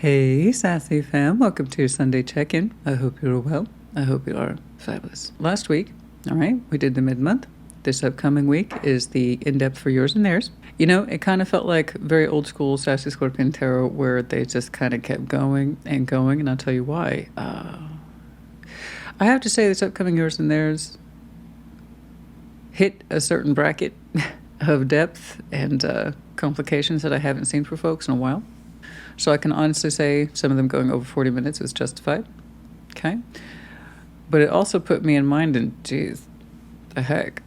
Hey, Sassy fam. Welcome to your Sunday check-in. I hope you're well. I hope you are fabulous. Last week, all right, we did the mid-month. This upcoming week is the in-depth for yours and theirs. You know, it kind of felt like very old school Sassy Scorpion Tarot where they just kind of kept going, and I'll tell you why. I have to say this upcoming yours and theirs hit a certain bracket of depth and complications that I haven't seen for folks in a while. So I can honestly say some of them going over 40 minutes was justified. Okay. But it also put me in mind, and geez, the heck,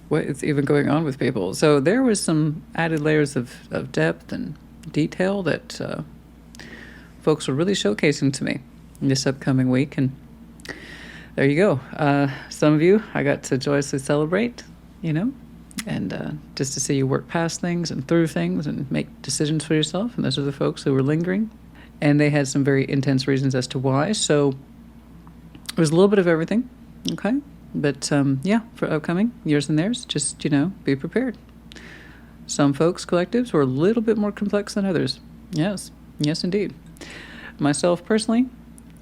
what is even going on with people? So there was some added layers of depth and detail that folks were really showcasing to me this upcoming week. And there you go. Some of you I got to joyously celebrate, you know, and just to see you work past things and through things and make decisions for yourself. And those are the folks who were lingering. And they had some very intense reasons as to why. So it was a little bit of everything, okay? But yeah, for upcoming yours and theirs, just, you know, be prepared. Some folks' collectives were a little bit more complex than others. Yes, indeed. Myself personally,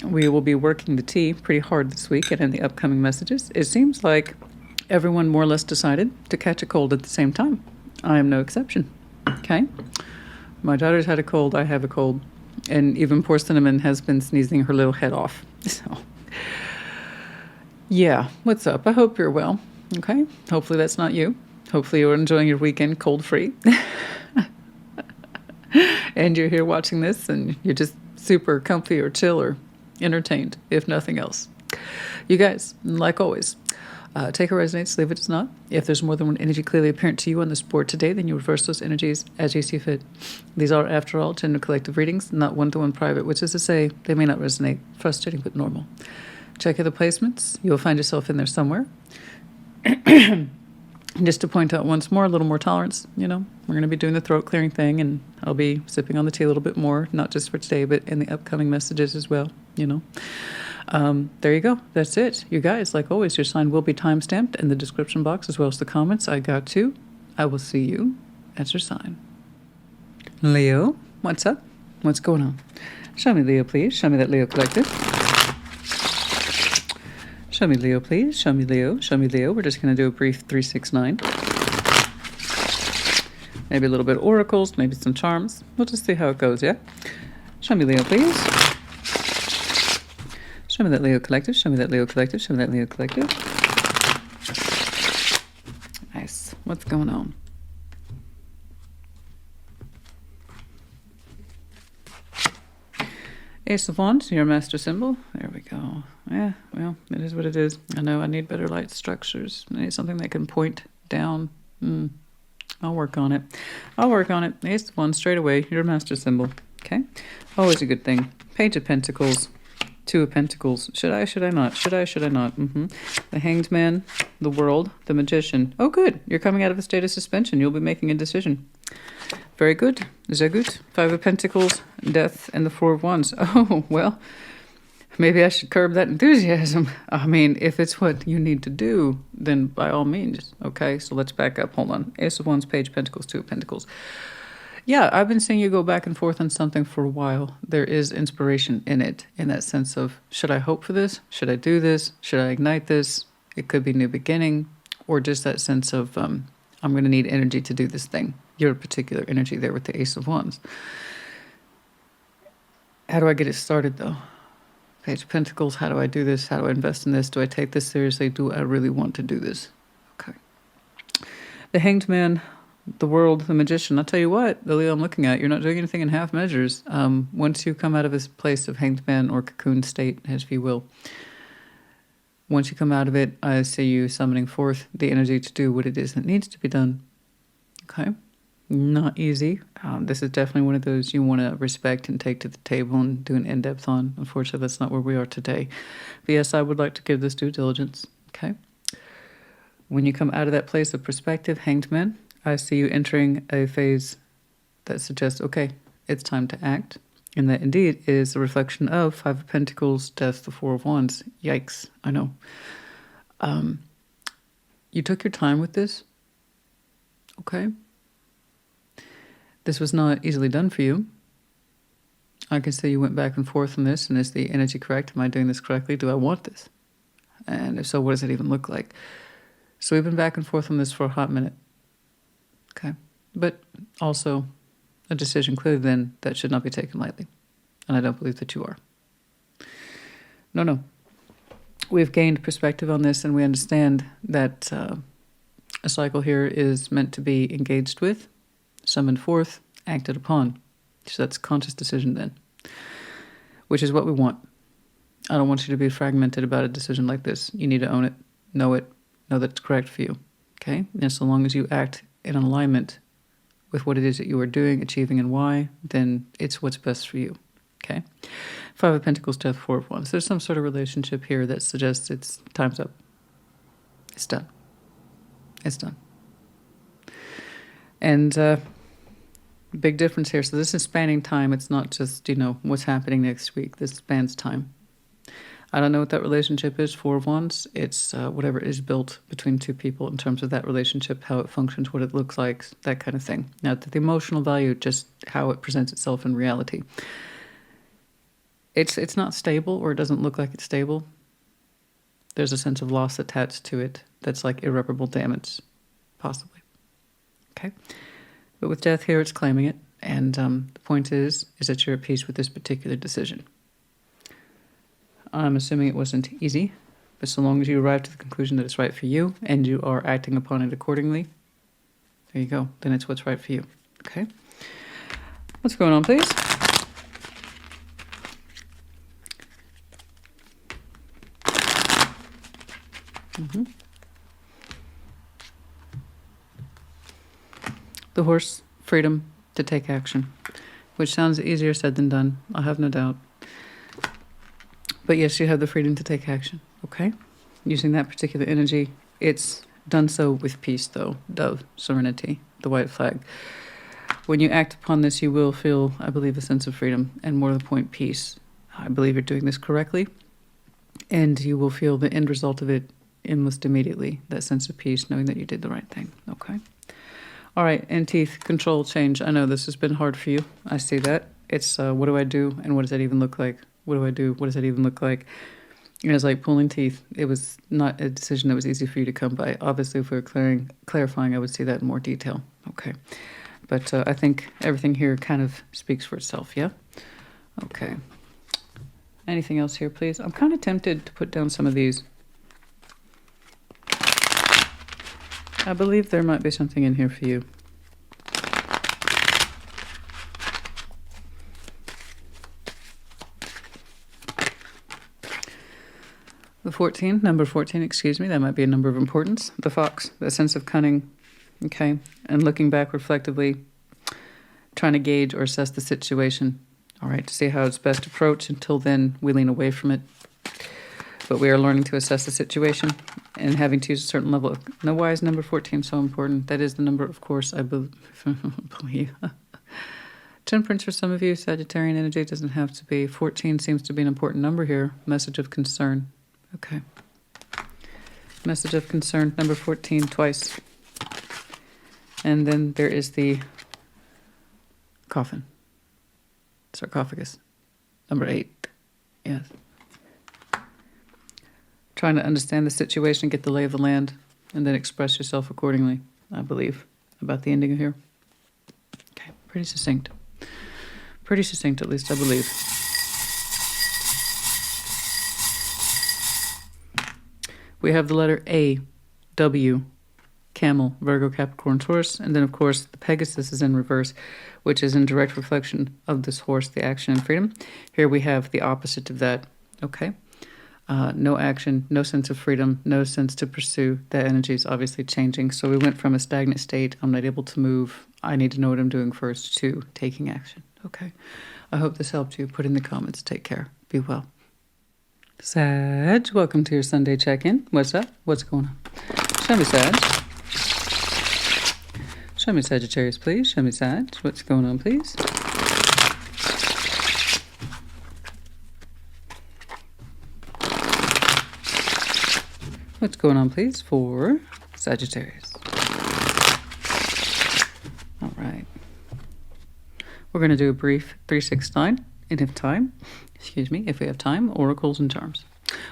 we will be working the tea pretty hard this week and in the upcoming messages. It seems like everyone more or less decided to catch a cold at the same time. I am no exception. Okay? My daughter's had a cold, I have a cold, and even poor Cinnamon has been sneezing her little head off. So, yeah, what's up? I hope you're well. Okay? Hopefully that's not you. Hopefully you're enjoying your weekend cold-free. And you're here watching this and you're just super comfy or chill or entertained, if nothing else. You guys, like always, take what resonates, leave it does not. If there's more than one energy clearly apparent to you on this board today, then you reverse those energies as you see fit. These are, after all, general collective readings, not one-to-one private, which is to say they may not resonate. Frustrating but normal. Check out the placements. You'll find yourself in there somewhere. Just to point out once more, a little more tolerance, you know. We're going to be doing the throat clearing thing, and I'll be sipping on the tea a little bit more, not just for today, but in the upcoming messages as well, you know. There you go. That's it. You guys, like always, your sign will be time-stamped in the description box as well as the comments. I got to. I will see you as your sign. Leo, what's up? What's going on? Show me Leo, please. Show me that Leo collective. Show me Leo, please. Show me Leo. Show me Leo. We're just going to do a brief 369. Maybe a little bit of oracles, maybe some charms. We'll just see how it goes, yeah? Show me Leo, please. Show me that Leo collective. Show me that Leo collective. Show me that Leo collective. Nice. What's going on? Ace of Wands, your master symbol. There we go. Yeah, well, it is what it is. I know I need better light structures. I need something that can point down. I'll work on it. I'll work on it. Ace of Wands, straight away, your master symbol. Okay? Always a good thing. Page of Pentacles. Two of Pentacles. Should I not? Should I not? The Hanged Man, the World, the Magician. Oh, good. You're coming out of a state of suspension. You'll be making a decision. Very good. Sehr gut. Five of Pentacles, Death, and the Four of Wands. Oh, well, maybe I should curb that enthusiasm. I mean, if it's what you need to do, then by all means. Okay, so let's back up. Hold on. Ace of Wands, Page of Pentacles, Two of Pentacles. Yeah, I've been seeing you go back and forth on something for a while. There is inspiration in it, in that sense of, should I hope for this? Should I do this? Should I ignite this? It could be new beginning, or just that sense of, I'm going to need energy to do this thing. Your particular energy there with the Ace of Wands. How do I get it started, though? Page of Pentacles, how do I do this? How do I invest in this? Do I take this seriously? Do I really want to do this? Okay. The Hanged Man, the World, the Magician. I'll tell you what, the Leo I'm looking at, you're not doing anything in half measures. Once you come out of this place of Hanged Man or cocoon state, as you will, once you come out of it, I see you summoning forth the energy to do what it is that needs to be done. Okay? Not easy. This is definitely one of those you want to respect and take to the table and do an in-depth on. Unfortunately, that's not where we are today. But yes, I would like to give this due diligence. Okay? When you come out of that place of perspective, Hanged Man, I see you entering a phase that suggests, okay, it's time to act. And that indeed is a reflection of Five of Pentacles, Death, the Four of Wands. Yikes, I know. You took your time with this. Okay? This was not easily done for you. I can say you went back and forth on this, and is the energy correct? Am I doing this correctly? Do I want this? And if so, what does it even look like? So we've been back and forth on this for a hot minute. Okay. But also a decision clearly then that should not be taken lightly. And I don't believe that you are. No. We've gained perspective on this, and we understand that a cycle here is meant to be engaged with, summoned forth, acted upon. So that's a conscious decision then, which is what we want. I don't want you to be fragmented about a decision like this. You need to own it, know that it's correct for you. Okay? And so long as you act in alignment with what it is that you are doing, achieving, and why, then it's what's best for you. Okay? Five of Pentacles, Death, Four of Wands. There's some sort of relationship here that suggests it's time's up. It's done. It's done. And big difference here. So this is spanning time. It's not just, what's happening next week. This spans time. I don't know what that relationship is. Four of Wands. It's whatever is built between two people in terms of that relationship, how it functions, what it looks like, that kind of thing. Now, the emotional value, just how it presents itself in reality. It's not stable, or it doesn't look like it's stable. There's a sense of loss attached to it that's like irreparable damage, possibly. Okay? But with death here, it's claiming it. And the point is that you're at peace with this particular decision. I'm assuming it wasn't easy, but so long as you arrive to the conclusion that it's right for you and you are acting upon it accordingly, there you go. Then it's what's right for you. Okay? What's going on, please? The horse, freedom to take action, which sounds easier said than done. I have no doubt. But yes, you have the freedom to take action, okay? Using that particular energy, it's done so with peace, though. Dove, serenity, the white flag. When you act upon this, you will feel, I believe, a sense of freedom and, more to the point, peace. I believe you're doing this correctly, and you will feel the end result of it almost immediately, that sense of peace, knowing that you did the right thing, okay? All right, and teeth, control, change. I know this has been hard for you. I see that. It's what do I do, and what does that even look like? What do I do? What does that even look like? It was like pulling teeth. It was not a decision that was easy for you to come by. Obviously, if we were clarifying, I would see that in more detail. Okay. But I think everything here kind of speaks for itself, yeah? Okay. Anything else here, please? I'm kind of tempted to put down some of these. I believe there might be something in here for you. The 14, number 14, excuse me, that might be a number of importance. The fox, the sense of cunning, okay? And looking back reflectively, trying to gauge or assess the situation, all right, to see how it's best approached. Until then, we lean away from it. But we are learning to assess the situation and having to use a certain level of... Now, why is number 14 so important? That is the number, of course, I believe. Temperance for some of you, Sagittarian energy doesn't have to be. 14 seems to be an important number here. Message of concern. Okay. Message of concern, number 14, twice. And then there is the coffin. Sarcophagus. Number 8. Yes. Trying to understand the situation, get the lay of the land, and then express yourself accordingly, I believe, about the ending here. Okay, pretty succinct. Pretty succinct, at least, I believe. We have the letter A, W, Camel, Virgo, Capricorn, Taurus, and then, of course, the Pegasus is in reverse, which is in direct reflection of this horse, the action and freedom. Here we have the opposite of that, okay? No action, no sense of freedom, no sense to pursue. That energy is obviously changing. So we went from a stagnant state, I'm not able to move, I need to know what I'm doing first, to taking action. Okay. I hope this helped you. Put in the comments. Take care. Be well. Sag, welcome to your Sunday check-in. What's up? What's going on? Show me, Sag. Show me Sagittarius, please. Show me, Sag. What's going on, please? What's going on, please, for Sagittarius? All right. We're going to do a brief 369 And if we have time, oracles and charms.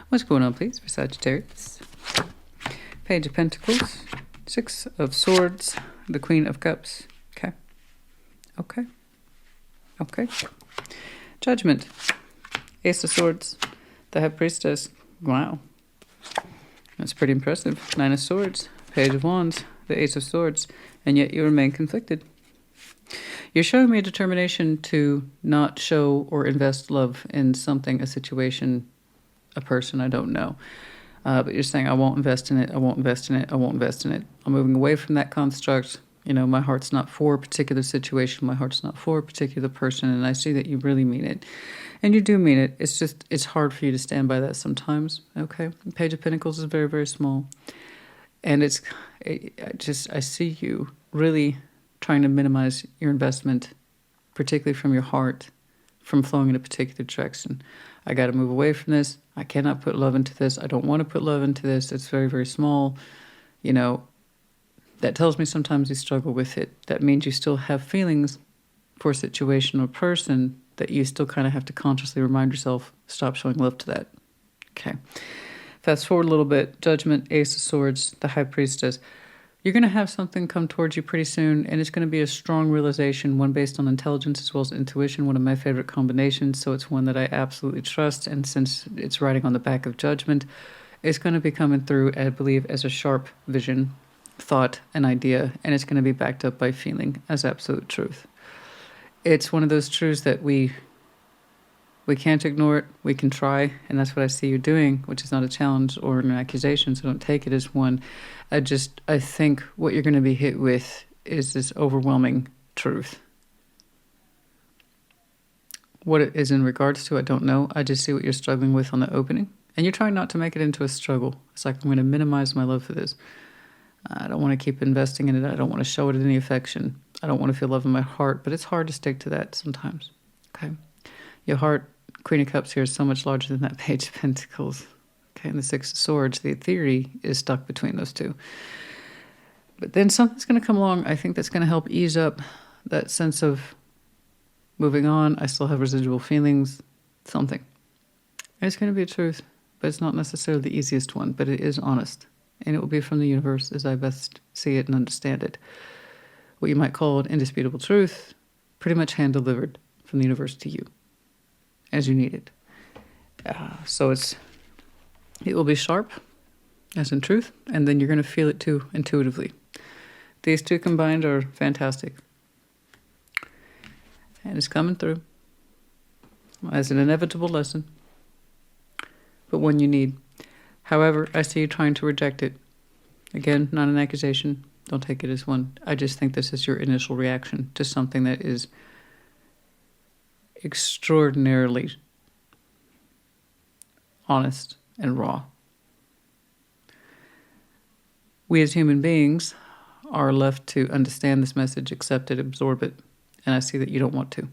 What's going on, please, for Sagittarius? Page of Pentacles, Six of Swords, the Queen of Cups. Okay. Judgment, Ace of Swords, the High Priestess. Wow. That's pretty impressive. Nine of Swords, Page of Wands, the Ace of Swords, and yet you remain conflicted. You're showing me a determination to not show or invest love in something, a situation, a person I don't know. But you're saying, I won't invest in it, I won't invest in it, I won't invest in it. I'm moving away from that construct. My heart's not for a particular situation. My heart's not for a particular person. And I see that you really mean it. And you do mean it. It's just, it's hard for you to stand by that sometimes. Okay. The Page of Pentacles is very, very small. And I see you really trying to minimize your investment, particularly from your heart, from flowing in a particular direction. I got to move away from this. I cannot put love into this. I don't want to put love into this. It's very, very small. That tells me sometimes you struggle with it. That means you still have feelings for a situation or person that you still kind of have to consciously remind yourself, stop showing love to that. Okay. Fast forward a little bit. Judgment, Ace of Swords, the High Priestess. You're going to have something come towards you pretty soon, and it's going to be a strong realization, one based on intelligence as well as intuition, one of my favorite combinations, so it's one that I absolutely trust, and since it's writing on the back of Judgment, it's going to be coming through, I believe, as a sharp vision, thought, and idea, and it's going to be backed up by feeling as absolute truth. It's one of those truths that we can't ignore it, we can try, and that's what I see you doing, which is not a challenge or an accusation, so don't take it as one. I think what you're going to be hit with is this overwhelming truth. What it is in regards to, I don't know. I just see what you're struggling with on the opening, and you're trying not to make it into a struggle. It's like, I'm going to minimize my love for this. I don't want to keep investing in it. I don't want to show it any affection. I don't want to feel love in my heart, but it's hard to stick to that sometimes. Okay. Your heart, Queen of Cups here, is so much larger than that Page of Pentacles. Okay. And the Six of Swords, the theory is stuck between those two. But then something's going to come along, I think, that's going to help ease up that sense of moving on. I still have residual feelings, something. And it's going to be a truth, but it's not necessarily the easiest one, but it is honest. And it will be from the universe as I best see it and understand it. What you might call an indisputable truth, pretty much hand-delivered from the universe to you, as you need it. So it will be sharp, as in truth, and then you're going to feel it too, intuitively. These two combined are fantastic. And it's coming through as an inevitable lesson, but one you need. However, I see you trying to reject it. Again, not an accusation. Don't take it as one. I just think this is your initial reaction to something that is extraordinarily honest and raw. We as human beings are left to understand this message, accept it, absorb it, and I see that you don't want to.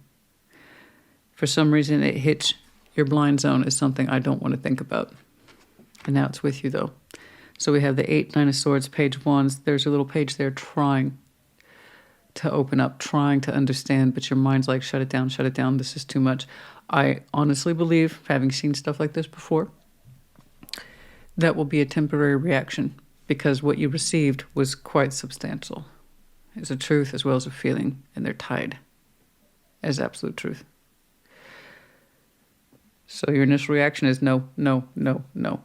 For some reason, it hits your blind zone as something I don't want to think about. And now it's with you, though. So we have the 8, 9 of Swords, Page of Wands. There's a little page there trying to open up, trying to understand, but your mind's like, shut it down, this is too much. I honestly believe, having seen stuff like this before, that will be a temporary reaction because what you received was quite substantial. It's a truth as well as a feeling, and they're tied as absolute truth. So your initial reaction is no, no, no, no.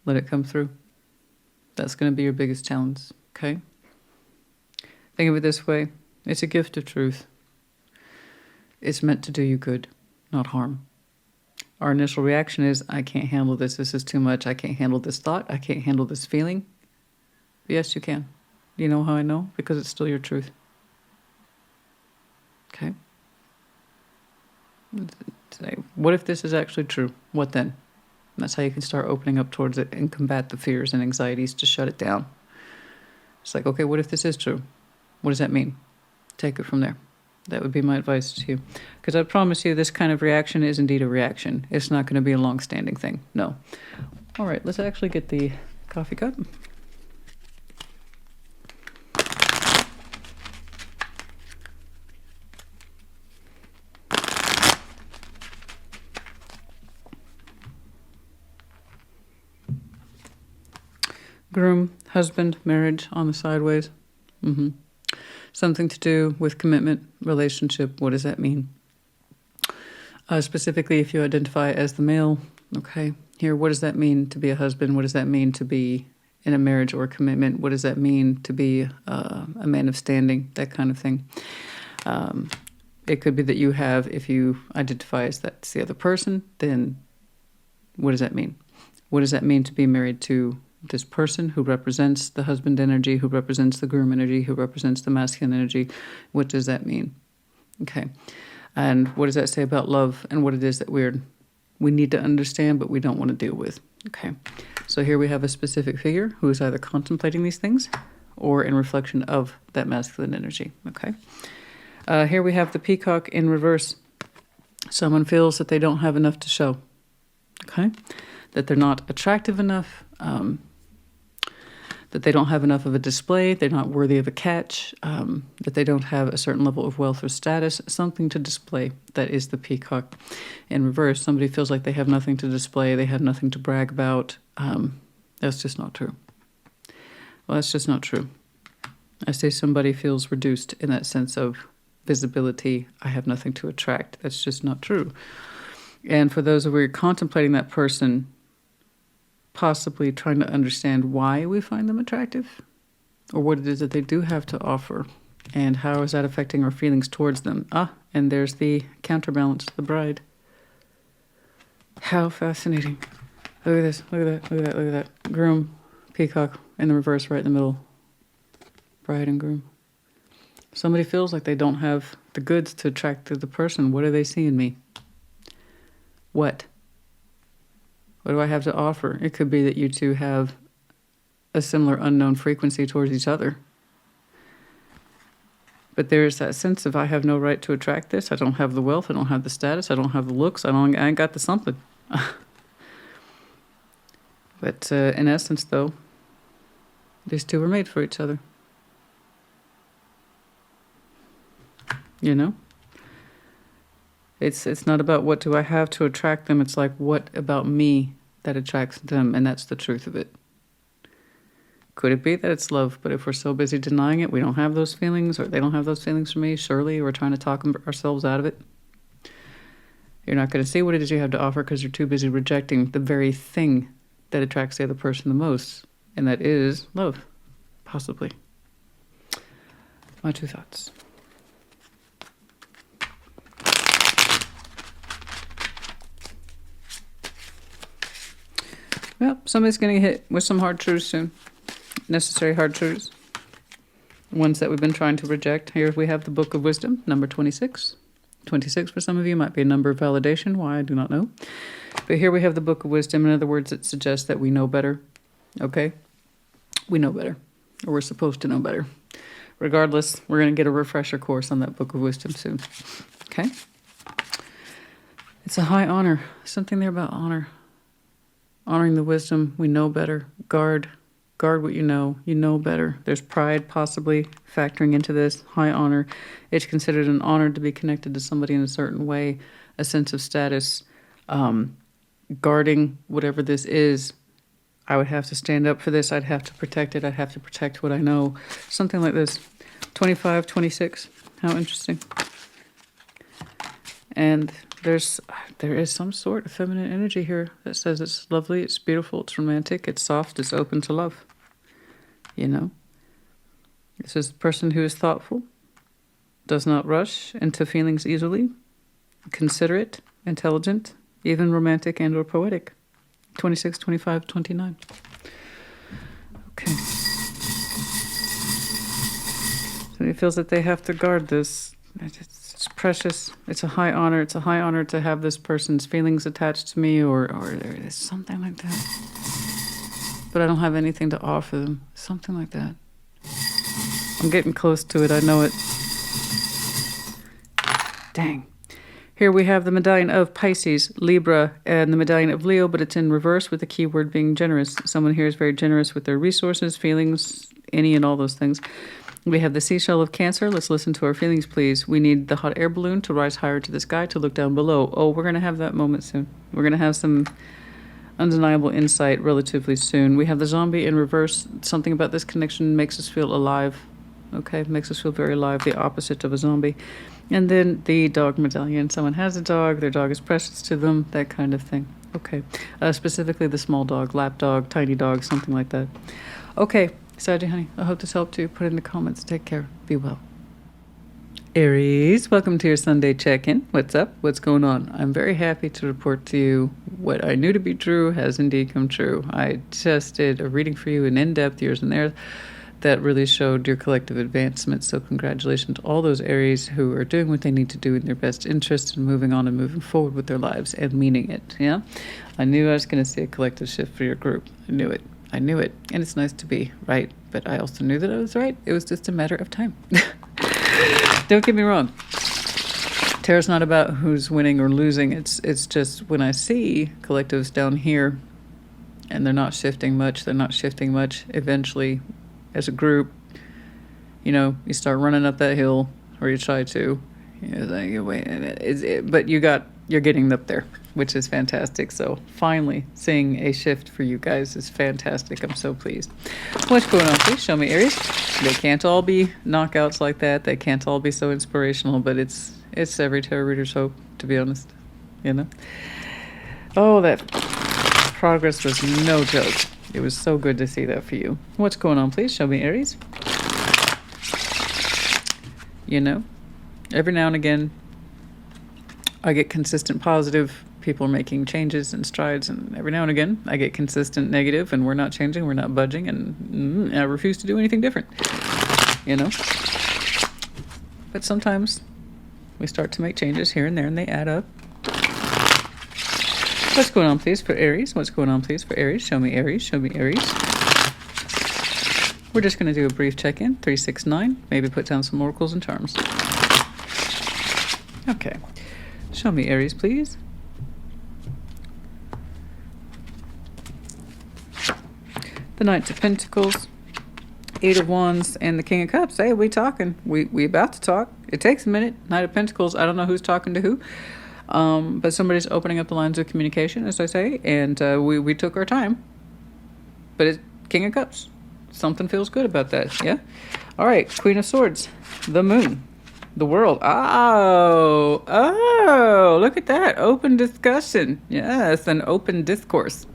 Let it come through. That's going to be your biggest challenge, okay? Think of it this way. It's a gift of truth. It's meant to do you good, not harm. Our initial reaction is, I can't handle this. This is too much. I can't handle this thought. I can't handle this feeling. But yes, you can. You know how I know? Because it's still your truth. Okay? Today, what if this is actually true? What then? And that's how you can start opening up towards it and combat the fears and anxieties to shut it down. It's like, okay, what if this is true? What does that mean? Take it from there. That would be my advice to you. Because I promise you, this kind of reaction is indeed a reaction. It's not going to be a long-standing thing. No. All right, let's actually get the coffee cup. Groom, husband, marriage on the sideways. Something to do with commitment, relationship. What does that mean? Specifically, if you identify as the male, okay, here, what does that mean to be a husband? What does that mean to be in a marriage or a commitment? What does that mean to be a man of standing? That kind of thing. It could be that you have, if you identify as that's the other person, then what does that mean? What does that mean to be married to this person who represents the husband energy, who represents the groom energy, who represents the masculine energy? What does that mean? Okay. And what does that say about love and what it is that we need to understand but we don't want to deal with? Okay. So here we have a specific figure who is either contemplating these things or in reflection of that masculine energy. Okay. Here we have the peacock in reverse. Someone feels that they don't have enough to show. Okay. That they're not attractive enough. That they don't have enough of a display, they're not worthy of a catch, that they don't have a certain level of wealth or status, something to display. That is the peacock in reverse. Somebody feels like they have nothing to display, they have nothing to brag about. That's just not true. Well, that's just not true. I say somebody feels reduced in that sense of visibility. I have nothing to attract. That's just not true. And for those of you who are contemplating that person, possibly trying to understand why we find them attractive or what it is that they do have to offer and how is that affecting our feelings towards them. And there's the counterbalance, the bride. How fascinating. Look at this, look at that, look at that, look at that. Groom, peacock in the reverse right in the middle. Bride and groom. Somebody feels like they don't have the goods to attract to the person. What do they see in me? What? What do I have to offer? It could be that you two have a similar unknown frequency towards each other. But there's that sense of I have no right to attract this. I don't have the wealth. I don't have the status. I don't have the looks. I ain't got the something. But in essence, though, these two were made for each other. You know? It's not about what do I have to attract them. It's like, what about me that attracts them? And that's the truth of it. Could it be that it's love? But if we're so busy denying it, we don't have those feelings, or they don't have those feelings for me, surely we're trying to talk ourselves out of it. You're not going to see what it is you have to offer because you're too busy rejecting the very thing that attracts the other person the most. And that is love, possibly. My two thoughts. Well, somebody's going to get hit with some hard truths soon. Necessary hard truths. Ones that we've been trying to reject. Here we have the Book of Wisdom, number 26. 26 for some of you might be a number of validation. Why, I do not know. But here we have the Book of Wisdom. In other words, it suggests that we know better. Okay? We know better. Or we're supposed to know better. Regardless, we're going to get a refresher course on that Book of Wisdom soon. Okay? It's a high honor. Something there about honor. Honoring the wisdom, we know better. Guard what you know better. There's pride possibly factoring into this. High honor. It's considered an honor to be connected to somebody in a certain way, a sense of status. Guarding whatever this is, I would have to stand up for this. I'd have to protect it. I'd have to protect what I know. Something like this. 25, 26. How interesting. And there is some sort of feminine energy here that says it's lovely, it's beautiful, it's romantic, it's soft, it's open to love. You know? This is a person who is thoughtful, does not rush into feelings easily, considerate, intelligent, even romantic and or poetic. 26, 25, 29. Okay. So he feels that they have to guard this. It's precious. It's a high honor. It's a high honor to have this person's feelings attached to me or there is something like that. But I don't have anything to offer them. Something like that. I'm getting close to it. I know it. Dang. Here we have the medallion of Pisces, Libra, and the medallion of Leo, but it's in reverse with the key word being generous. Someone here is very generous with their resources, feelings, any and all those things. We have the seashell of Cancer. Let's listen to our feelings, please. We need the hot air balloon to rise higher to the sky, to look down below. Oh, we're going to have that moment soon. We're going to have some undeniable insight relatively soon. We have the zombie in reverse. Something about this connection makes us feel alive. Okay, makes us feel very alive, the opposite of a zombie. And then the dog medallion. Someone has a dog, their dog is precious to them, that kind of thing. Okay, specifically the small dog, lap dog, tiny dog, something like that. Okay, Saggy honey, I hope this helped you. Put it in the comments. Take care. Be well. Aries, welcome to your Sunday check-in. What's up? What's going on? I'm very happy to report to you what I knew to be true has indeed come true. I just did a reading for you, an in-depth years and there, that really showed your collective advancement. So congratulations to all those Aries who are doing what they need to do in their best interest and moving on and moving forward with their lives and meaning it. Yeah, I knew I was going to see a collective shift for your group. I knew it. I knew it. And it's nice to be right. But I also knew that I was right. It was just a matter of time. Don't get me wrong. Tarot's not about who's winning or losing. It's just when I see collectives down here and they're not shifting much, eventually as a group, you start running up that hill, or you try to. But you're getting up there, which is fantastic. So finally seeing a shift for you guys is fantastic. I'm so pleased. What's going on? Please show me, Aries. They can't all be knockouts like that. They can't all be so inspirational, but it's every tarot reader's hope, to be honest. Oh, that progress was no joke. It was so good to see that for you. What's going on? Please show me, Aries. Every now and again, I get consistent positive. People are making changes and strides, and every now and again, I get consistent negative, and we're not changing, we're not budging, and I refuse to do anything different. But sometimes we start to make changes here and there, and they add up. What's going on, please, for Aries? What's going on, please, for Aries? Show me Aries. Show me Aries. We're just going to do a brief check-in. 369. Maybe put down some oracles and charms. Okay. Show me Aries, please. The Knight of Pentacles, Eight of Wands, and the King of Cups. Hey, we talking. We about to talk. It takes a minute. Knight of Pentacles. I don't know who's talking to who. But somebody's opening up the lines of communication, as I say, and we took our time. But it's King of Cups. Something feels good about that, yeah? All right, Queen of Swords, the Moon, the World. Oh, look at that. Open discussion. Yes, an open discourse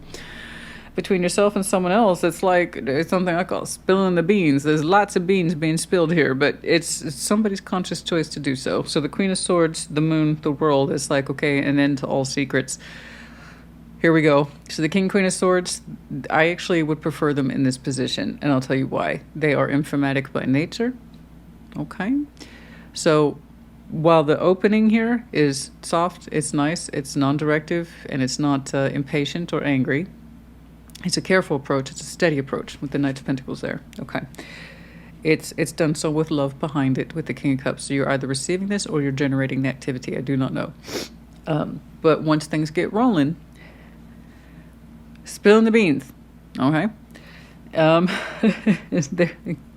between yourself and someone else. It's something I call spilling the beans. There's lots of beans being spilled here, but it's somebody's conscious choice to do so. So the Queen of Swords, the Moon, the World is okay, an end to all secrets. Here we go. So the King, Queen of Swords, I actually would prefer them in this position, and I'll tell you why. They are emphatic by nature. Okay. So while the opening here is soft, it's nice, it's non-directive, and it's not impatient or angry, it's a careful approach. It's a steady approach with the Knight of Pentacles there. Okay. It's done so with love behind it with the King of Cups. So you're either receiving this or you're generating the activity. I do not know. But once things get rolling, spilling the beans. Okay.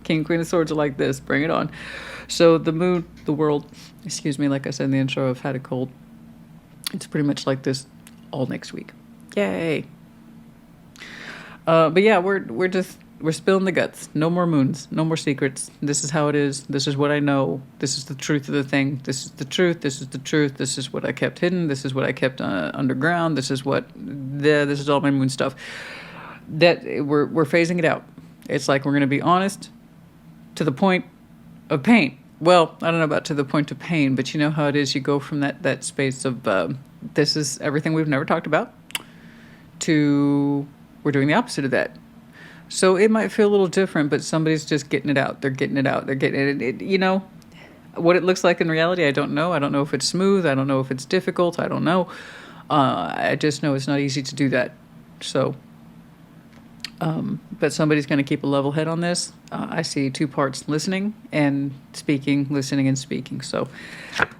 King, Queen of Swords are like this. Bring it on. So the Moon, the World, excuse me, like I said in the intro, I've had a cold. It's pretty much like this all next week. Yay. But yeah, we're spilling the guts. No more moons, no more secrets. This is how it is. This is what I know. This is the truth of the thing. This is the truth. This is the truth. This is what I kept hidden. This is what I kept underground. This is this is all my moon stuff. That we're phasing it out. It's we're going to be honest to the point of pain. Well, I don't know about to the point of pain, but you know how it is. You go from that space of this is everything we've never talked about to we're doing the opposite of that. So it might feel a little different, but somebody's just getting it out. They're getting it out. They're getting it. What it looks like in reality, I don't know. I don't know if it's smooth. I don't know if it's difficult. I don't know. I just know it's not easy to do that. So, but somebody's going to keep a level head on this. I see two parts, listening and speaking, listening and speaking. So,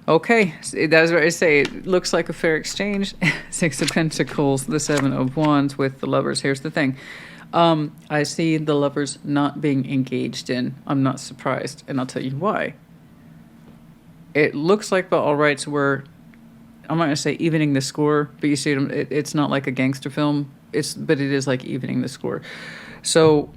okay, that's what I say. It looks like a fair exchange. Six of Pentacles, the Seven of Wands with the Lovers. Here's the thing. I see the Lovers not being engaged in. I'm not surprised, and I'll tell you why. It looks like the all rights were, I'm not going to say evening the score, but you see it's not like a gangster film but it is like evening the score. So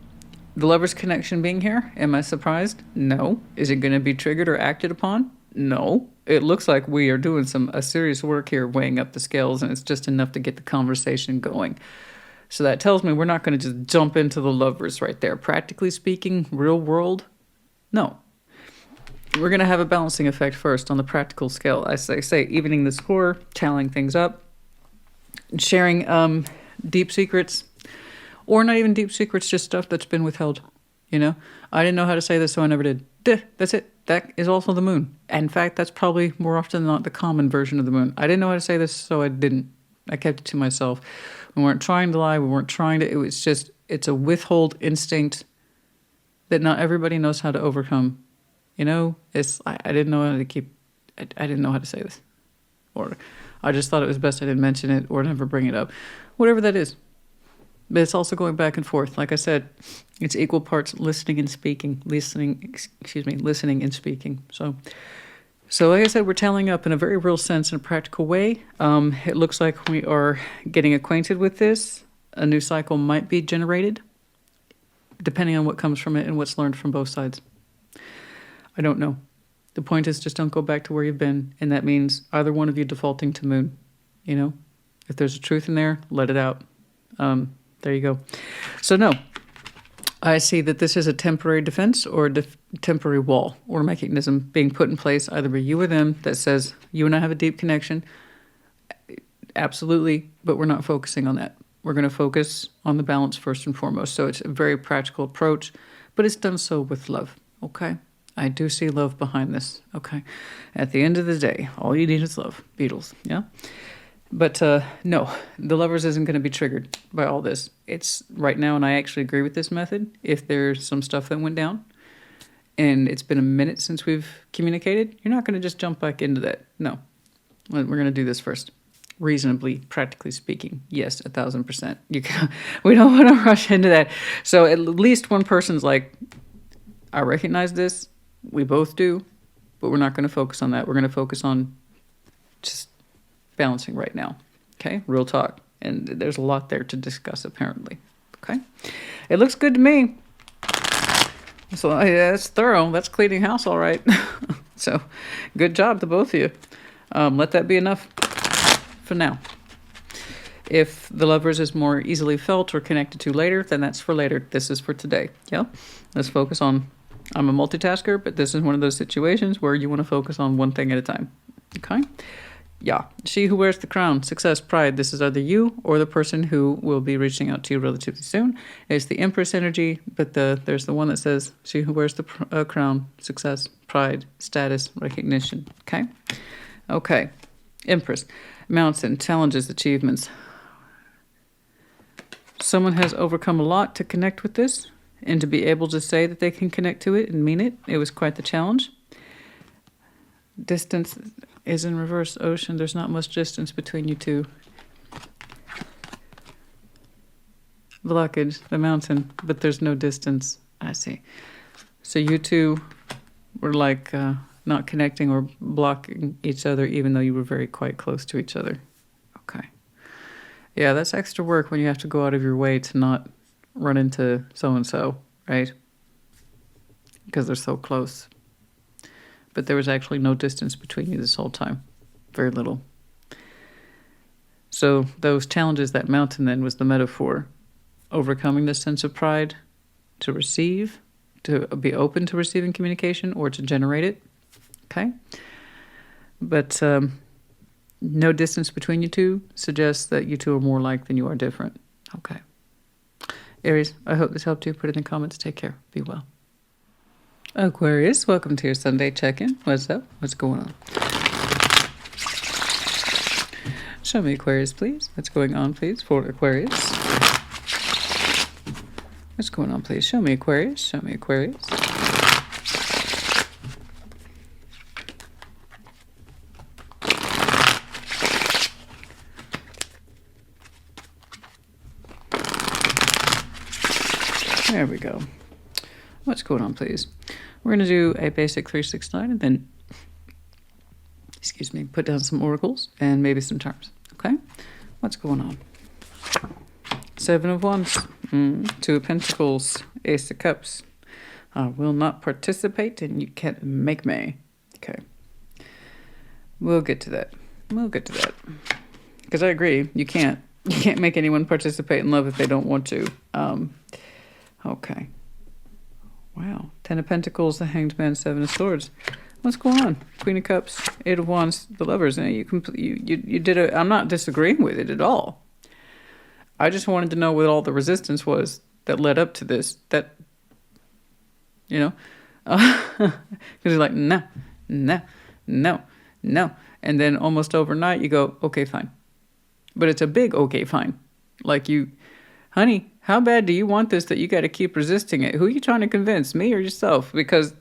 the Lovers connection being here, am I surprised? No. Is it going to be triggered or acted upon? No. It looks like we are doing a serious work here, weighing up the scales, and it's just enough to get the conversation going. So that tells me we're not going to just jump into the Lovers right there. Practically speaking, real world, no. We're going to have a balancing effect first on the practical scale. I say evening the score, tallying things up, sharing deep secrets, or not even deep secrets, just stuff that's been withheld. You know, I didn't know how to say this, so I never did. That's it. That is also the moon. In fact, that's probably more often than not the common version of the moon. I didn't know how to say this, so I didn't. I kept it to myself. We weren't trying to lie. We weren't trying to. It was just, it's a withhold instinct that not everybody knows how to overcome. You know, I didn't know how to I didn't know how to say this. Or I just thought it was best I didn't mention it or never bring it up. Whatever that is. But it's also going back and forth. Like I said, it's equal parts listening and speaking. Listening and speaking. So like I said, we're tallying up in a very real sense, in a practical way. It looks like we are getting acquainted with this. A new cycle might be generated, depending on what comes from it and what's learned from both sides. I don't know. The point is, just don't go back to where you've been, and that means either one of you defaulting to moon. You know, if there's a truth in there, let it out. There you go. So no, I see that this is a temporary defense or a temporary wall or mechanism being put in place either by you or them that says, you and I have a deep connection. Absolutely, but we're not focusing on that. We're going to focus on the balance first and foremost. So it's a very practical approach, but it's done so with love, okay? I do see love behind this, okay? At the end of the day, all you need is love. Beatles, yeah? But no, the Lovers isn't going to be triggered by all this. It's right now, and I actually agree with this method, if there's some stuff that went down, and it's been a minute since we've communicated, you're not going to just jump back into that. No, we're going to do this first. Reasonably, practically speaking, yes, 1,000%. We don't want to rush into that. So at least one person's like, I recognize this. We both do, but we're not going to focus on that. We're going to focus on just balancing right now. Okay, real talk. And there's a lot there to discuss, apparently. Okay, it looks good to me. So that's thorough. That's cleaning house, all right. So good job to both of you. Let that be enough for now. If the Lovers is more easily felt or connected to later, then that's for later. This is for today. Yeah, let's focus on. I'm a multitasker, but this is one of those situations where you want to focus on one thing at a time. Okay? Yeah. She who wears the crown, success, pride. This is either you or the person who will be reaching out to you relatively soon. It's the Empress energy, but there's the one that says she who wears the crown, success, pride, status, recognition. Okay? Okay. Empress, mountain, challenges, achievements. Someone has overcome a lot to connect with this. And to be able to say that they can connect to it and mean it, it was quite the challenge. Distance is in reverse ocean. There's not much distance between you two. Blockage, the mountain, but there's no distance. I see. So you two were like not connecting or blocking each other, even though you were very quite close to each other. Okay. Yeah, that's extra work when you have to go out of your way to not run into so-and-so, right? Because they're so close. But there was actually no distance between you this whole time. Very little. So those challenges, that mountain then was the metaphor. Overcoming the sense of pride, to receive, to be open to receiving communication or to generate it. Okay? But no distance between you two suggests that you two are more alike than you are different. Okay. Aries, I hope this helped you. Put it in the comments. Take care. Be well. Aquarius, welcome to your Sunday check-in. What's up? What's going on? Show me Aquarius, please. What's going on, please, for Aquarius? What's going on, please? Show me Aquarius. Show me Aquarius. There we go. What's going on, please? We're going to do a basic 369 and then, put down some oracles and maybe some charms. Okay? What's going on? Seven of Wands. Two of Pentacles. Ace of Cups. I will not participate and you can't make me. Okay. We'll get to that. We'll get to that. Because I agree, you can't make anyone participate in love if they don't want to. Okay. Wow. Ten of Pentacles, the Hanged Man, Seven of Swords. What's going on? Queen of Cups, Eight of Wands, the Lovers. And you did a. I'm not disagreeing with it at all. I just wanted to know what all the resistance was that led up to this. That, you know, because you're like, no, no, no, no, and then almost overnight you go, okay, fine. But it's a big okay, fine. Like you, honey, how bad do you want this that you got to keep resisting it? Who are you trying to convince, me or yourself? Because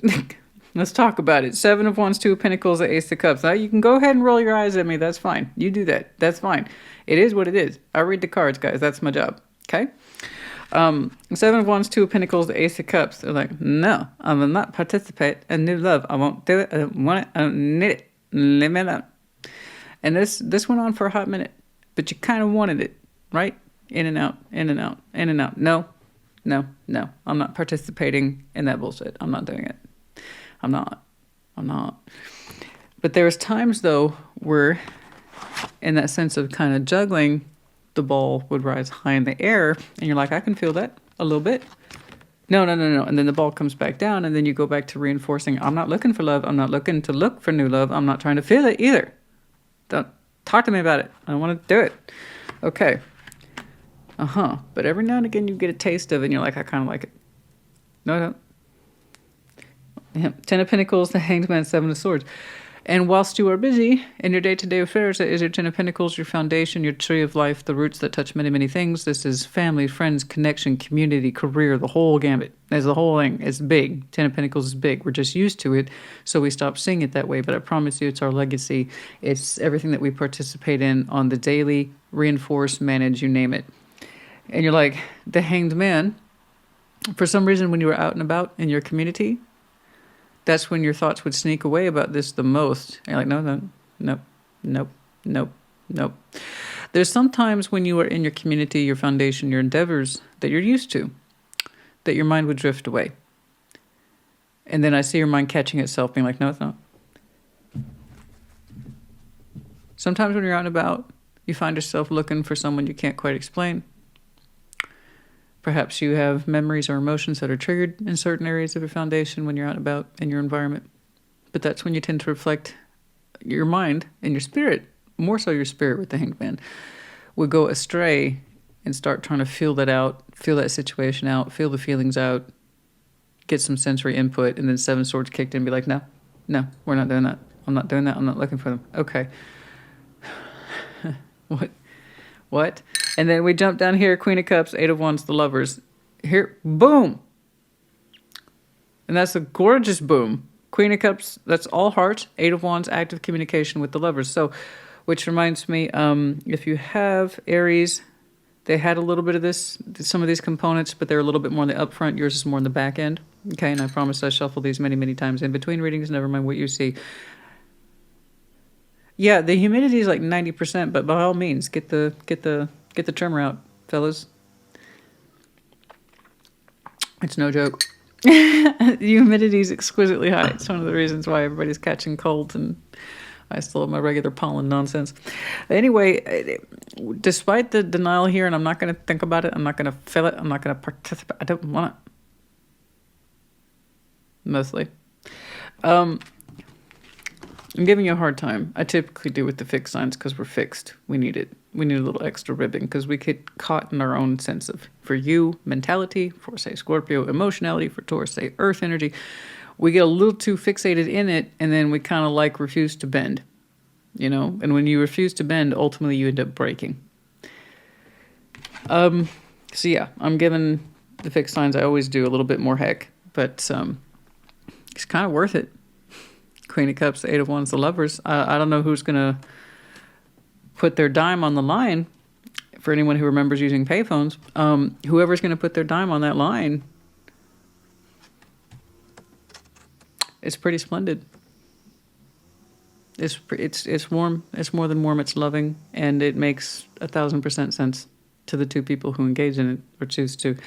let's talk about it. Seven of Wands, Two of Pentacles, the Ace of Cups. Now you can go ahead and roll your eyes at me. That's fine. You do that. That's fine. It is what it is. I read the cards, guys. That's my job. Okay? Seven of Wands, Two of Pentacles, the Ace of Cups. They're like, no, I will not participate in new love. I won't do it. I don't want it. I don't need it. Leave me alone. And this went on for a hot minute. But you kind of wanted it, right? In and out, in and out, in and out. No, no, no. I'm not participating in that bullshit. I'm not doing it. I'm not. But there's times, though, where in that sense of kind of juggling, the ball would rise high in the air. And you're like, I can feel that a little bit. No. And then the ball comes back down. And then you go back to reinforcing, I'm not looking for love. I'm not looking to look for new love. I'm not trying to feel it either. Don't talk to me about it. I don't want to do it. Okay. But every now and again you get a taste of it and you're like, I kind of like it. No, I don't. Yeah. Ten of Pentacles, the Hanged Man, Seven of Swords. And whilst you are busy in your day-to-day affairs, that is your Ten of Pentacles, your foundation, your tree of life, the roots that touch many, many things. This is family, friends, connection, community, career, the whole gambit. There's the whole thing. It's big. Ten of Pentacles is big. We're just used to it, so we stop seeing it that way. But I promise you, it's our legacy. It's everything that we participate in on the daily, reinforce, manage, you name it. And you're like, the Hanged Man, for some reason when you were out and about in your community, that's when your thoughts would sneak away about this the most. And you're like, nope. There's sometimes when you are in your community, your foundation, your endeavors that you're used to, that your mind would drift away. And then I see your mind catching itself being like, no, it's not. Sometimes when you're out and about, you find yourself looking for someone you can't quite explain. Perhaps you have memories or emotions that are triggered in certain areas of your foundation when you're out and about in your environment. But that's when you tend to reflect your mind and your spirit, more so your spirit with the Hanged Man, would go astray and start trying to feel that out, feel that situation out, feel the feelings out, get some sensory input, and then Seven Swords kicked in and be like, no, we're not doing that. I'm not doing that. I'm not looking for them. Okay. What? And then we jump down here, Queen of Cups, Eight of Wands, the Lovers. Here, boom. And that's a gorgeous boom. Queen of Cups, that's all hearts. Eight of Wands, active communication with the Lovers. So, which reminds me, if you have Aries, they had a little bit of this, some of these components, but they're a little bit more on the upfront. Yours is more on the back end. Okay, and I promise I shuffle these many, many times in between readings. Never mind what you see. Yeah, the humidity is like 90%, but by all means, get the trimmer out, fellas. It's no joke. The humidity is exquisitely high. It's one of the reasons why everybody's catching colds, and I still have my regular pollen nonsense. Anyway, despite the denial here, and I'm not going to think about it, I'm not going to feel it, I'm not going to participate, I don't want it. Mostly. I'm giving you a hard time. I typically do with the fixed signs because we're fixed. We need it. We need a little extra ribbon because we get caught in our own sense of, for you, mentality, for, say, Scorpio, emotionality, for Taurus, say, earth energy. We get a little too fixated in it, and then we kind of like refuse to bend, you know? And when you refuse to bend, ultimately you end up breaking. So yeah, I'm giving the fixed signs, I always do, a little bit more heck, but it's kind of worth it. Queen of Cups, Eight of Wands, the Lovers. I don't know who's going to put their dime on the line. For anyone who remembers using payphones, whoever's going to put their dime on that line, it's pretty splendid. It's warm. It's more than warm. It's loving, and it makes 1,000% sense. to the two people who engage in it or choose to.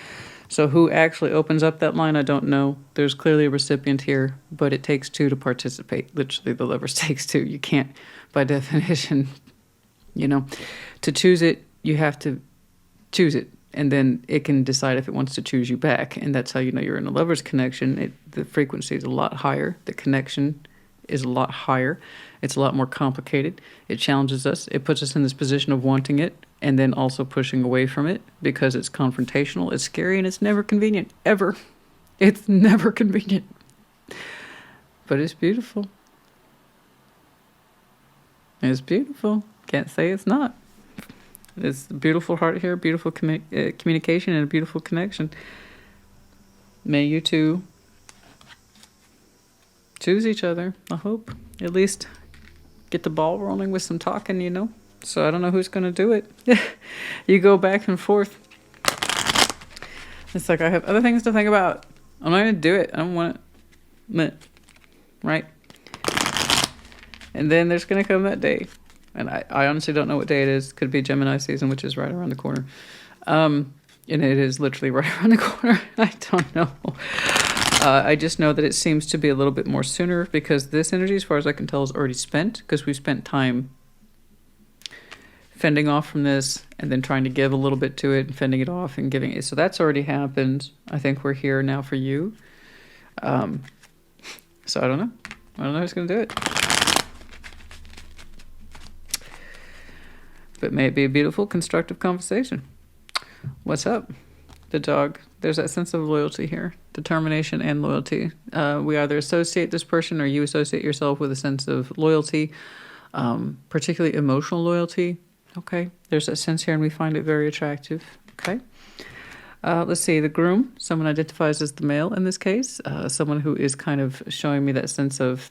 So who actually opens up that line, I don't know. There's clearly a recipient here, but it takes two to participate. Literally, the Lovers takes two. You can't, by definition, to choose it, you have to choose it. And then it can decide if it wants to choose you back. And that's how you know you're in a Lovers connection. The frequency is a lot higher. The connection is a lot higher. It's a lot more complicated. It challenges us. It puts us in this position of wanting it and then also pushing away from it because it's confrontational, it's scary, and it's never convenient, ever. It's never convenient. But it's beautiful. It's beautiful. Can't say it's not. It's a beautiful heart here, beautiful communication, and a beautiful connection. May you two choose each other, I hope. At least get the ball rolling with some talking, So I don't know who's going to do it. You go back and forth. It's like I have other things to think about. I'm not going to do it. I don't want it. Right? And then there's going to come that day. And I honestly don't know what day it is. Could be Gemini season, which is right around the corner. And it is literally right around the corner. I don't know. I just know that it seems to be a little bit more sooner because this energy, as far as I can tell, is already spent because we spent time fending off from this and then trying to give a little bit to it and fending it off and giving it. So that's already happened. I think we're here now for you. So I don't know. I don't know who's going to do it. But may it be a beautiful, constructive conversation. What's up? The dog. There's that sense of loyalty here. Determination and loyalty. We either associate this person or you associate yourself with a sense of loyalty, particularly emotional loyalty. Okay. There's that sense here and we find it very attractive. Okay. Let's see. The groom. Someone identifies as the male in this case. Someone who is kind of showing me that sense of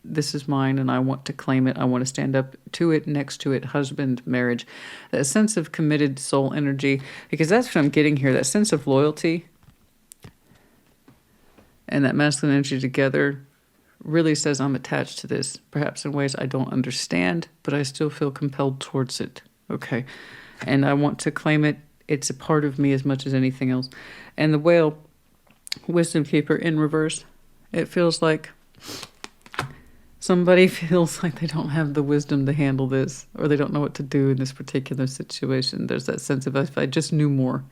this is mine and I want to claim it. I want to stand up to it, next to it, husband, marriage. That sense of committed soul energy, because that's what I'm getting here, that sense of loyalty and that masculine energy together really says I'm attached to this, perhaps in ways I don't understand, but I still feel compelled towards it. Okay. And I want to claim it. It's a part of me as much as anything else. And the whale, wisdom keeper in reverse, it feels like somebody feels like they don't have the wisdom to handle this, or they don't know what to do in this particular situation. There's that sense of, if I just knew more,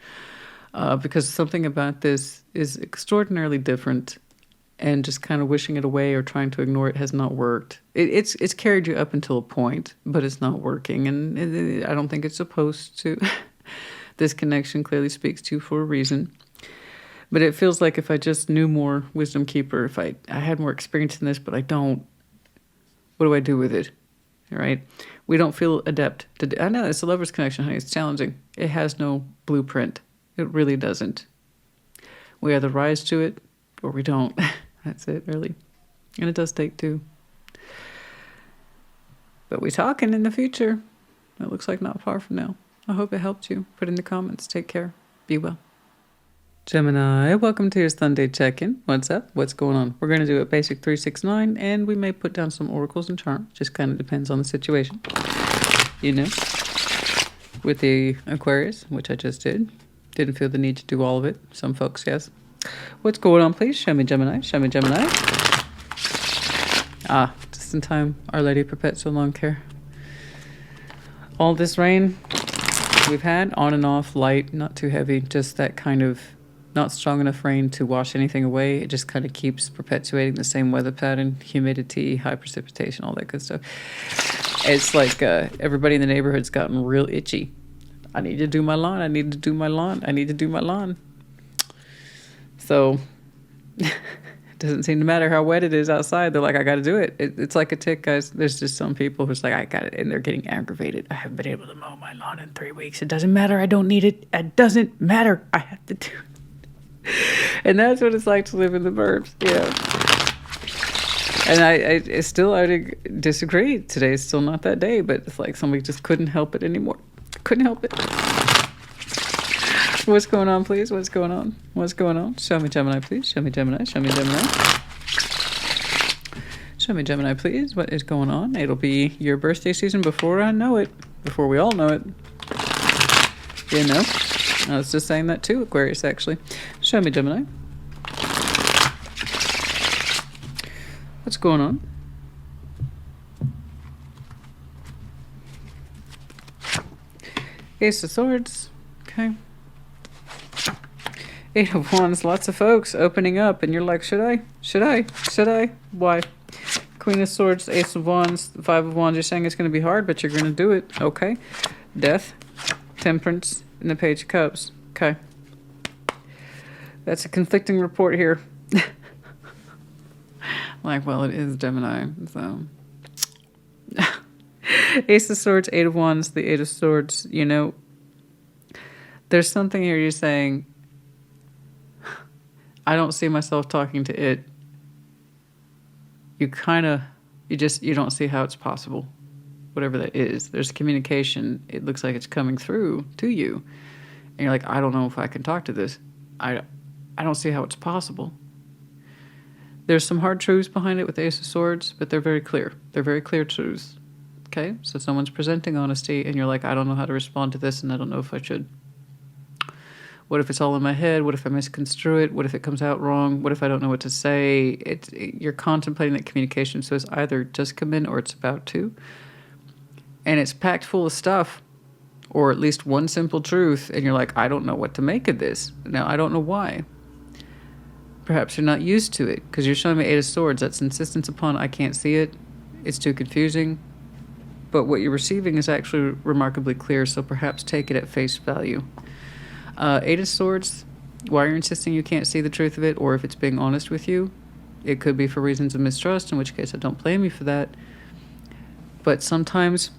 because something about this is extraordinarily different, and just kind of wishing it away or trying to ignore it has not worked. It's carried you up until a point, but it's not working, and I don't think it's supposed to. This connection clearly speaks to you for a reason. But it feels like if I just knew more, wisdom keeper, if I had more experience in this, but I don't, what do I do with it? Right? We don't feel adept to. I know it's a lover's connection, honey. It's challenging. It has no blueprint. It really doesn't. We either rise to it or we don't. That's it, really. And it does take two. But we're talking in the future. It looks like not far from now. I hope it helped you. Put in the comments. Take care. Be well. Gemini, welcome to your Sunday check-in. What's up? What's going on? We're going to do a basic 369, and we may put down some oracles and charms. Just kind of depends on the situation. With the Aquarius, which I just did. Didn't feel the need to do all of it. Some folks, yes. What's going on, please? Show me Gemini. Show me Gemini. Just in time. Our Lady Perpetual Long Care. All this rain we've had, on and off, light, not too heavy, just that kind of not strong enough rain to wash anything away. It just kind of keeps perpetuating the same weather pattern, humidity, high precipitation, all that good stuff. It's like everybody in the neighborhood's gotten real itchy. I need to do my lawn. I need to do my lawn. I need to do my lawn. So it doesn't seem to matter how wet it is outside. They're like, I got to do it. It's like a tick, guys. There's just some people who's like, I got it. And they're getting aggravated. I haven't been able to mow my lawn in 3 weeks. It doesn't matter. I don't need it. It doesn't matter. I have to do it. And that's what it's like to live in the burbs, And I disagree. Today's still not that day, but it's like somebody just couldn't help it anymore. Couldn't help it. What's going on, please? What's going on? What's going on? Show me Gemini, please. Show me Gemini. Show me Gemini. Show me Gemini, please. What is going on? It'll be your birthday season before I know it. Before we all know it. You know? I was just saying that too, Aquarius, actually. Show me, Gemini. What's going on? Ace of Swords. Okay. Eight of Wands. Lots of folks opening up, and you're like, should I? Should I? Should I? Why? Queen of Swords, Ace of Wands, Five of Wands. You're saying it's going to be hard, but you're going to do it. Okay. Death, Temperance, and the Page of Cups. Okay. That's a conflicting report here. Like, well, it is Gemini, so. Ace of Swords, Eight of Wands, the Eight of Swords. You know, there's something here you're saying, I don't see myself talking to it. You don't see how it's possible. Whatever that is. There's communication. It looks like it's coming through to you. And you're like, I don't know if I can talk to this. I don't see how it's possible. There's some hard truths behind it with the Ace of Swords, but they're very clear. They're very clear truths. Okay? So someone's presenting honesty, and you're like, I don't know how to respond to this, and I don't know if I should. What if it's all in my head? What if I misconstrue it? What if it comes out wrong? What if I don't know what to say? You're contemplating that communication, so it's either just come in or it's about to. And it's packed full of stuff, or at least one simple truth, and you're like, I don't know what to make of this. Now, I don't know why. Perhaps you're not used to it, because you're showing me Eight of Swords. That's insistence upon, I can't see it. It's too confusing. But what you're receiving is actually remarkably clear, so perhaps take it at face value. Eight of Swords, why you're insisting you can't see the truth of it, or if it's being honest with you, it could be for reasons of mistrust, in which case I don't blame you for that. But sometimes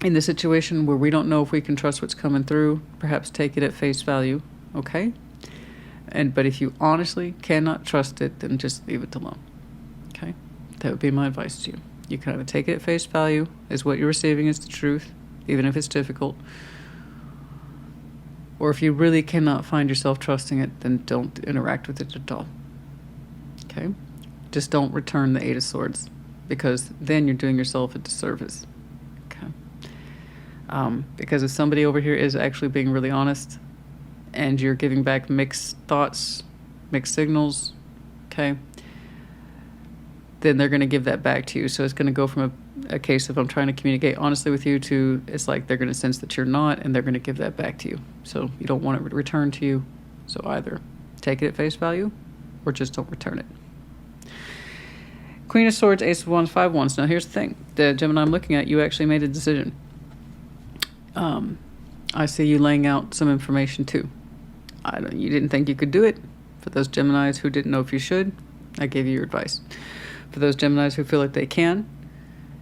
in the situation where we don't know if we can trust what's coming through, perhaps take it at face value, okay? But if you honestly cannot trust it, then just leave it alone, okay? That would be my advice to you. You kind of take it at face value as what you're receiving is the truth, even if it's difficult. Or if you really cannot find yourself trusting it, then don't interact with it at all, okay? Just don't return the Eight of Swords, because then you're doing yourself a disservice, okay? Because if somebody over here is actually being really honest, and you're giving back mixed thoughts, mixed signals, okay, then they're going to give that back to you. So it's going to go from a case of I'm trying to communicate honestly with you to it's like they're going to sense that you're not, and they're going to give that back to you. So you don't want it returned to you. So either take it at face value or just don't return it. Queen of Swords, Ace of Wands, Five of Wands. Now here's the thing. The Gemini I'm looking at, you actually made a decision. I see you laying out some information too. You didn't think you could do it. For those Geminis who didn't know if you should, I gave you your advice. For those Geminis who feel like they can,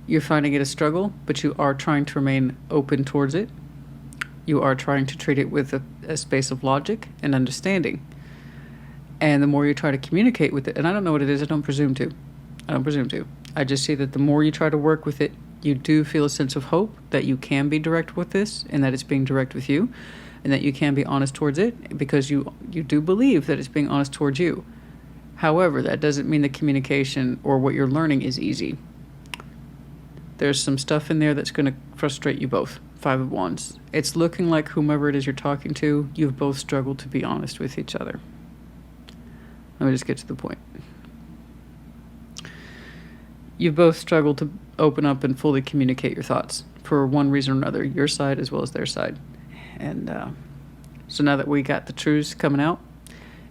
you're finding it a struggle, but you are trying to remain open towards it. You are trying to treat it with a space of logic and understanding. And the more you try to communicate with it, and I don't know what it is, I don't presume to. I just see that the more you try to work with it, you do feel a sense of hope that you can be direct with this, and that it's being direct with you, and that you can be honest towards it, because you do believe that it's being honest towards you. However, that doesn't mean the communication or what you're learning is easy. There's some stuff in there that's going to frustrate you both. Five of Wands. It's looking like whomever it is you're talking to, you've both struggled to be honest with each other. Let me just get to the point. You've both struggled to open up and fully communicate your thoughts for one reason or another, your side as well as their side. And so now that we got the truths coming out,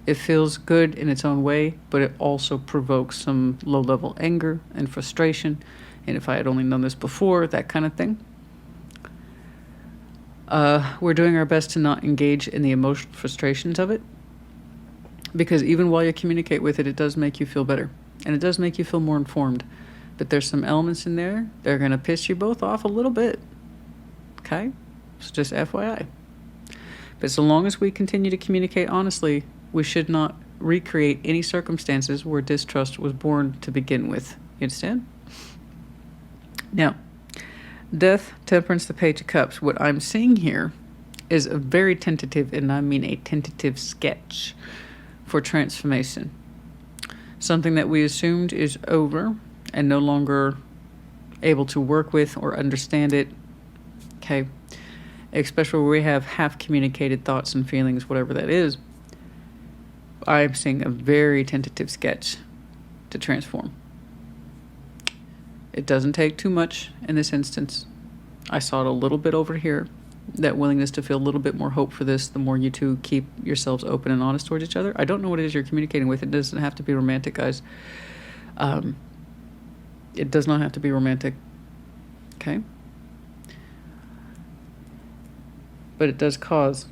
it feels good in its own way, but it also provokes some low-level anger and frustration. And if I had only known this before, that kind of thing. We're doing our best to not engage in the emotional frustrations of it, because even while you communicate with it, it does make you feel better. And it does make you feel more informed. But there's some elements in there that are going to piss you both off a little bit. Okay? So just FYI. But so long as we continue to communicate honestly, we should not recreate any circumstances where distrust was born to begin with. You understand? Now, Death, Temperance, the Page of Cups. What I'm seeing here is a very tentative, and I mean a tentative sketch for transformation. Something that we assumed is over and no longer able to work with or understand it. Okay. especially where we have half-communicated thoughts and feelings, whatever that is, I'm seeing a very tentative sketch to transform. It doesn't take too much in this instance. I saw it a little bit over here, that willingness to feel a little bit more hope for this, the more you two keep yourselves open and honest towards each other. I don't know what it is you're communicating with. It doesn't have to be romantic, guys. It does not have to be romantic. Okay? But it does cause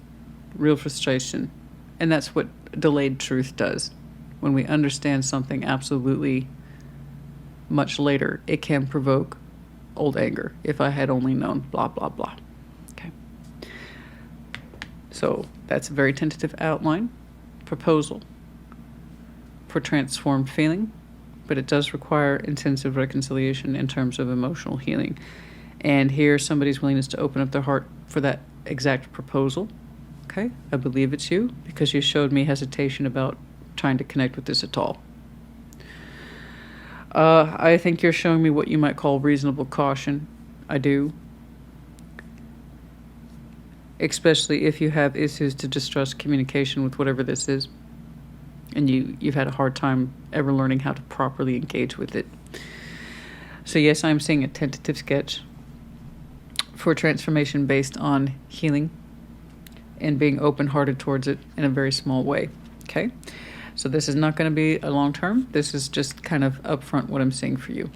real frustration. And that's what delayed truth does. When we understand something absolutely much later, it can provoke old anger. If I had only known, blah, blah, blah. Okay. So that's a very tentative outline, proposal for transformed feeling, but it does require intensive reconciliation in terms of emotional healing. And here, somebody's willingness to open up their heart for that exact proposal. Okay, I believe it's you because you showed me hesitation about trying to connect with this at all. I think you're showing me what you might call reasonable caution. I do. Especially if you have issues to distrust communication with whatever this is. And you've had a hard time ever learning how to properly engage with it. So yes, I'm seeing a tentative sketch for transformation based on healing and being open-hearted towards it in a very small way. Okay? So this is not going to be a long term. This is just kind of upfront what I'm seeing for you.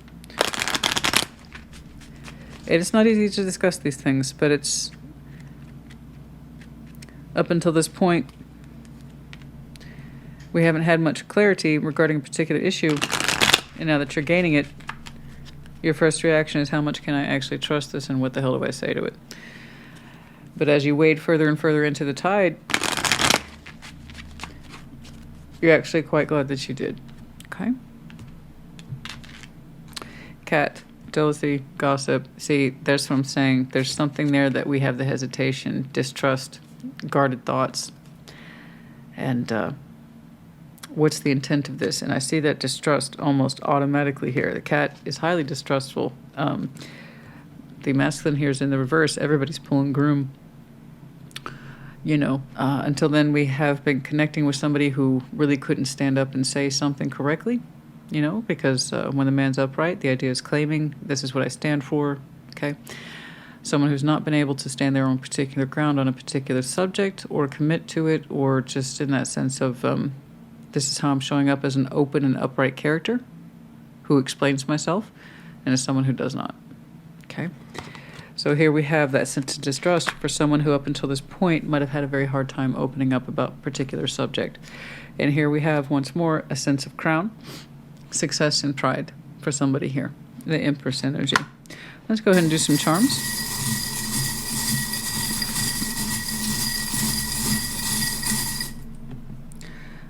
It's not easy to discuss these things, but it's up until this point, we haven't had much clarity regarding a particular issue. And now that you're gaining it, your first reaction is, how much can I actually trust this and what the hell do I say to it? But as you wade further and further into the tide, you're actually quite glad that you did. Okay? Cat, jealousy, gossip. See, that's what I'm saying. There's something there that we have the hesitation, distrust, guarded thoughts. And what's the intent of this? And I see that distrust almost automatically here. The cat is highly distrustful. The masculine here is in the reverse. Everybody's pulling groom. You know, until then we have been connecting with somebody who really couldn't stand up and say something correctly, you know, because when the man's upright, the idea is claiming, this is what I stand for, okay? Someone who's not been able to stand their own particular ground on a particular subject or commit to it, or just in that sense of, this is how I'm showing up as an open and upright character who explains myself, and as someone who does not, okay? So here we have that sense of distrust for someone who up until this point might have had a very hard time opening up about a particular subject. And here we have, once more, a sense of crown, success, and pride for somebody here, the Empress energy. Let's go ahead and do some charms.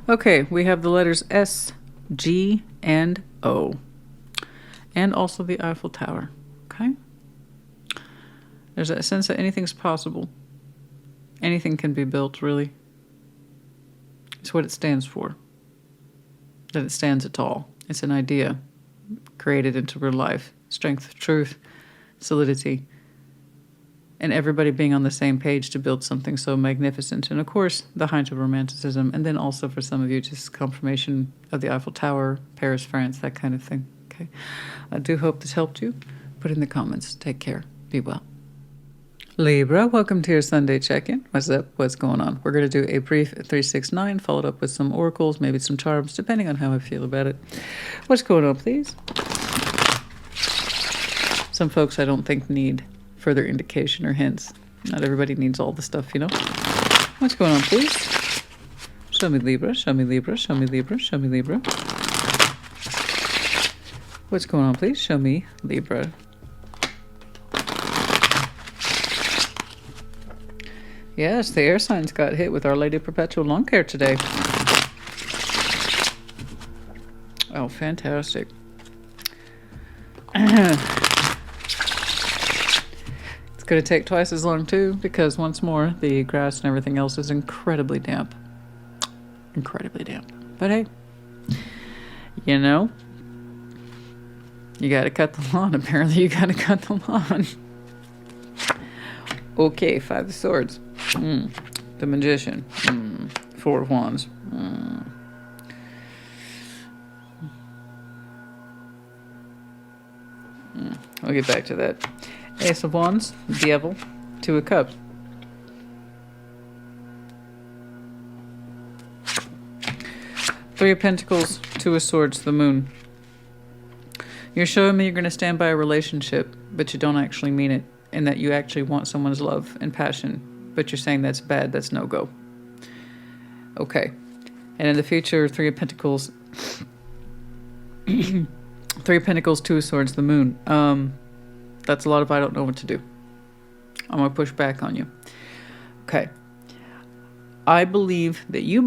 Okay, we have the letters S, G, and O. And also the Eiffel Tower, okay? There's a sense that anything's possible. Anything can be built, really. It's what it stands for. That it stands at all. It's an idea created into real life. Strength, truth, solidity. And everybody being on the same page to build something so magnificent. And of course, the hint of romanticism. And then also for some of you, just confirmation of the Eiffel Tower, Paris, France, that kind of thing. Okay. I do hope this helped you. Put in the comments. Take care. Be well. Libra, welcome to your Sunday check-in. What's up? What's going on? We're going to do a brief 369, followed up with some oracles, maybe some charms, depending on how I feel about it. What's going on, please? Some folks I don't think need further indication or hints. Not everybody needs all the stuff, you know? What's going on, please? Show me Libra, show me Libra, show me Libra, show me Libra. What's going on, please? Show me Libra. Yes, the air signs got hit with Our Lady of Perpetual Long Care today. Oh, fantastic. It's going to take twice as long, too, because once more, the grass and everything else is incredibly damp. Incredibly damp. But hey, you know, you got to cut the lawn. Apparently, you got to cut the lawn. Okay, Five of Swords. The Magician. Four of Wands. We'll get back to that. Ace of Wands, Devil, Two of Cups. Three of Pentacles, Two of Swords, the Moon. You're showing me you're going to stand by a relationship, but you don't actually mean it, and that you actually want someone's love and passion, but you're saying that's bad, that's no-go. Okay. And in the future, Three of Pentacles, Three of Pentacles, Two of Swords, the Moon. That's a lot of I don't know what to do. I'm going to push back on you. Okay. I believe that you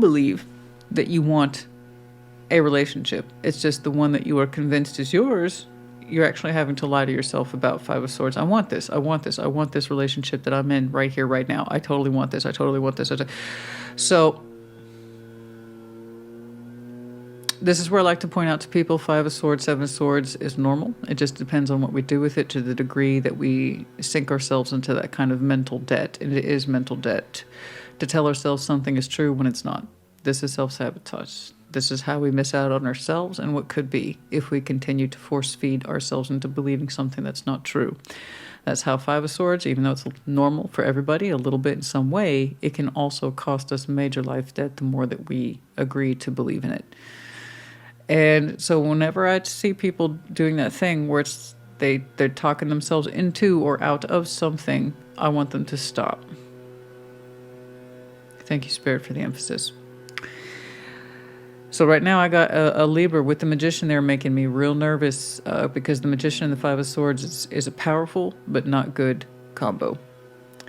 want a relationship. It's just the one that you are convinced is yours. You're actually having to lie to yourself about. Five of Swords. I want this. I want this. I want this relationship that I'm in right here, right now. I totally want this. I totally want this. So this is where I like to point out to people, Five of Swords, Seven of Swords is normal. It just depends on what we do with it, to the degree that we sink ourselves into that kind of mental debt. And it is mental debt to tell ourselves something is true when it's not. This is self-sabotage. This is how we miss out on ourselves and what could be if we continue to force feed ourselves into believing something that's not true. That's how Five of Swords, even though it's normal for everybody a little bit in some way, it can also cost us major life debt the more that we agree to believe in it. And so whenever I see people doing that thing where they're talking themselves into or out of something, I want them to stop. Thank you, Spirit, for the emphasis. So right now I got a Libra with the Magician there making me real nervous because the Magician and the Five of Swords is a powerful but not good combo.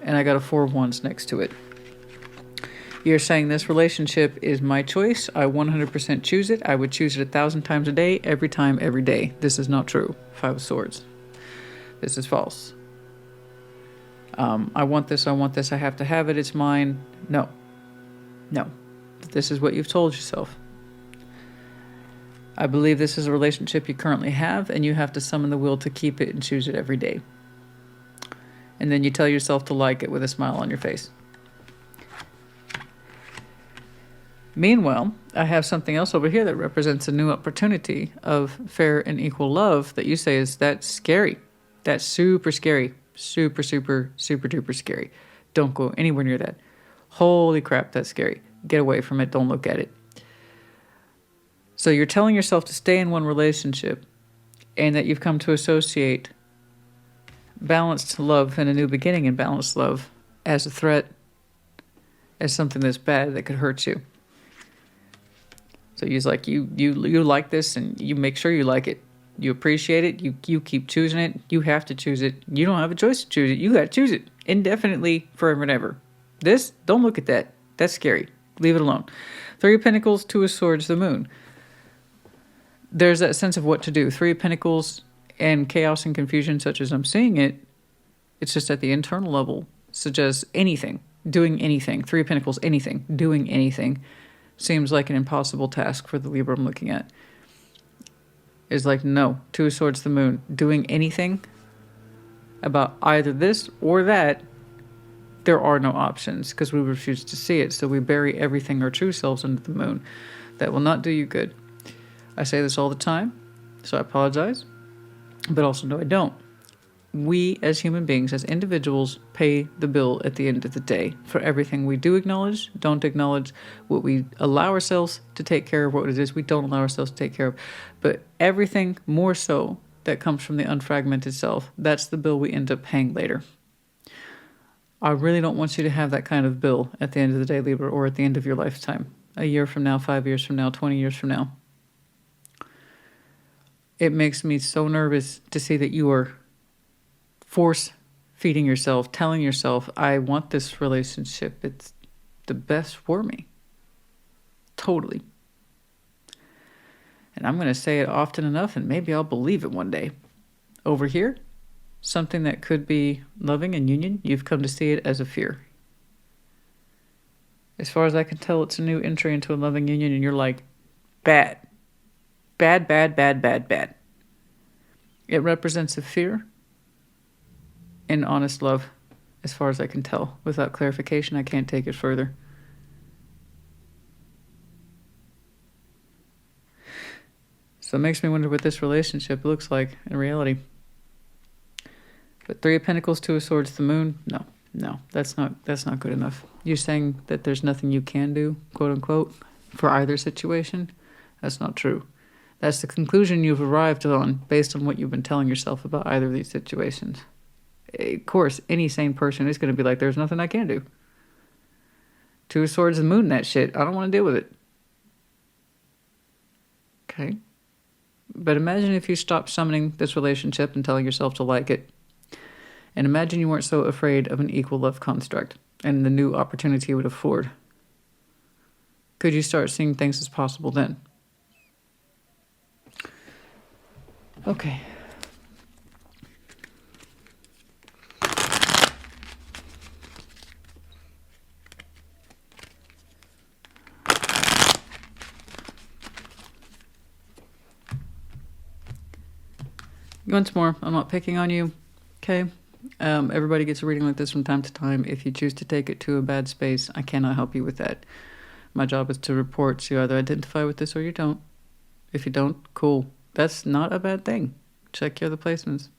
And I got a Four of Wands next to it. You're saying this relationship is my choice. I 100% choose it. I would choose it 1,000 times a day, every time, every day. This is not true. Five of Swords. This is false. I want this. I want this. I have to have it. It's mine. No. No. This is what you've told yourself. I believe this is a relationship you currently have, and you have to summon the will to keep it and choose it every day. And then you tell yourself to like it with a smile on your face. Meanwhile, I have something else over here that represents a new opportunity of fair and equal love that you say is that's scary. That's super scary. Super, super, super duper scary. Don't go anywhere near that. Holy crap, that's scary. Get away from it. Don't look at it. So you're telling yourself to stay in one relationship and that you've come to associate balanced love and a new beginning in balanced love as a threat, as something that's bad that could hurt you. So you're like, you like this and you make sure you like it. You appreciate it. You keep choosing it. You have to choose it. You don't have a choice to choose it. You got to choose it indefinitely, forever and ever. This, don't look at that. That's scary. Leave it alone. Three of Pentacles, Two of Swords, the Moon. There's that sense of what to do. Three of Pentacles and chaos and confusion such as I'm seeing it, it's just at the internal level, suggests anything, doing anything. Three of Pentacles, anything, doing anything, seems like an impossible task for the Libra I'm looking at. Is like, no. Two of Swords, the Moon. Doing anything about either this or that, there are no options because we refuse to see it. So we bury everything, our true selves, under the moon. That will not do you good. I say this all the time, so I apologize, but also no, I don't. We as human beings, as individuals, pay the bill at the end of the day for everything we do acknowledge, don't acknowledge, what we allow ourselves to take care of, what it is we don't allow ourselves to take care of. But everything more so that comes from the unfragmented self, that's the bill we end up paying later. I really don't want you to have that kind of bill at the end of the day, Libra, or at the end of your lifetime. A year from now, 5 years from now, 20 years from now. It makes me so nervous to see that you are force feeding yourself, telling yourself, I want this relationship. It's the best for me. Totally. And I'm going to say it often enough and maybe I'll believe it one day. Over here, something that could be loving and union, you've come to see it as a fear. As far as I can tell, it's a new entry into a loving union and you're like, bad. Bad, bad, bad, bad, bad. It represents a fear in honest love as far as I can tell. Without clarification, I can't take it further. So it makes me wonder what this relationship looks like in reality. But Three of Pentacles, Two of Swords, the Moon. No, that's not good enough. You're saying that there's nothing you can do, quote unquote, for either situation. That's not true. That's the conclusion you've arrived on based on what you've been telling yourself about either of these situations. Of course, any sane person is going to be like, there's nothing I can do. Two of Swords and Moon, that shit. I don't want to deal with it. Okay. But imagine if you stopped summoning this relationship and telling yourself to like it. And imagine you weren't so afraid of an equal love construct and the new opportunity it would afford. Could you start seeing things as possible then? Okay. Once more, I'm not picking on you, okay? Everybody gets a reading like this from time to time. If you choose to take it to a bad space, I cannot help you with that. My job is to report, so you either identify with this or you don't. If you don't, cool. That's not a bad thing. Check your other placements.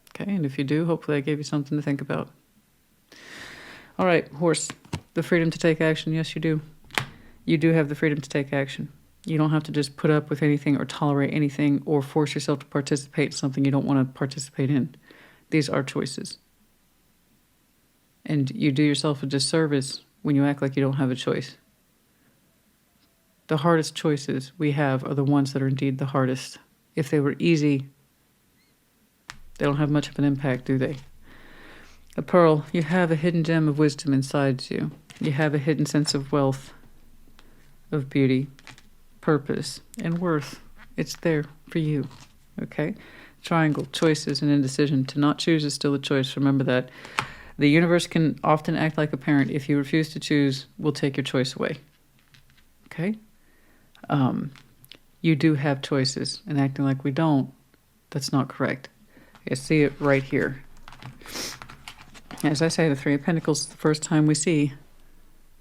Okay, and if you do, hopefully I gave you something to think about. All right, horse. The freedom to take action, yes you do. You do have the freedom to take action. You don't have to just put up with anything or tolerate anything or force yourself to participate in something you don't want to participate in. These are choices. And you do yourself a disservice when you act like you don't have a choice. The hardest choices we have are the ones that are indeed the hardest. If they were easy, they don't have much of an impact, do they? A pearl, you have a hidden gem of wisdom inside you. You have a hidden sense of wealth, of beauty, purpose, and worth. It's there for you, okay? Triangle, choices and indecision. To not choose is still a choice. Remember that. The universe can often act like a parent. If you refuse to choose, we'll take your choice away. Okay? You do have choices, and acting like we don't, that's not correct. I see it right here. As I say, the Three of Pentacles is the first time we see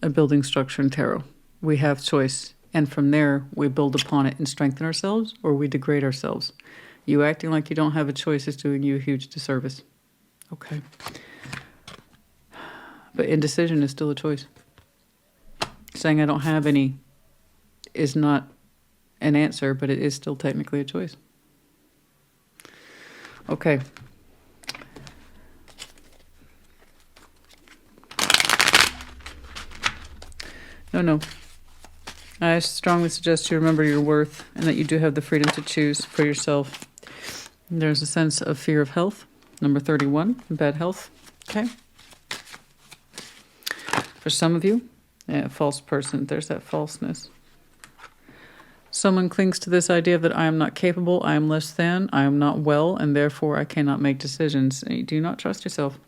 a building structure in tarot. We have choice, and from there, we build upon it and strengthen ourselves, or we degrade ourselves. You acting like you don't have a choice is doing you a huge disservice. Okay. But indecision is still a choice. Saying I don't have any is not an answer, but it is still technically a choice. Okay. No. I strongly suggest you remember your worth and that you do have the freedom to choose for yourself. There's a sense of fear of health. Number 31, bad health. Okay. For some of you, false person, there's that falseness. Someone clings to this idea that I am not capable, I am less than, I am not well, and therefore I cannot make decisions. You do not trust yourself.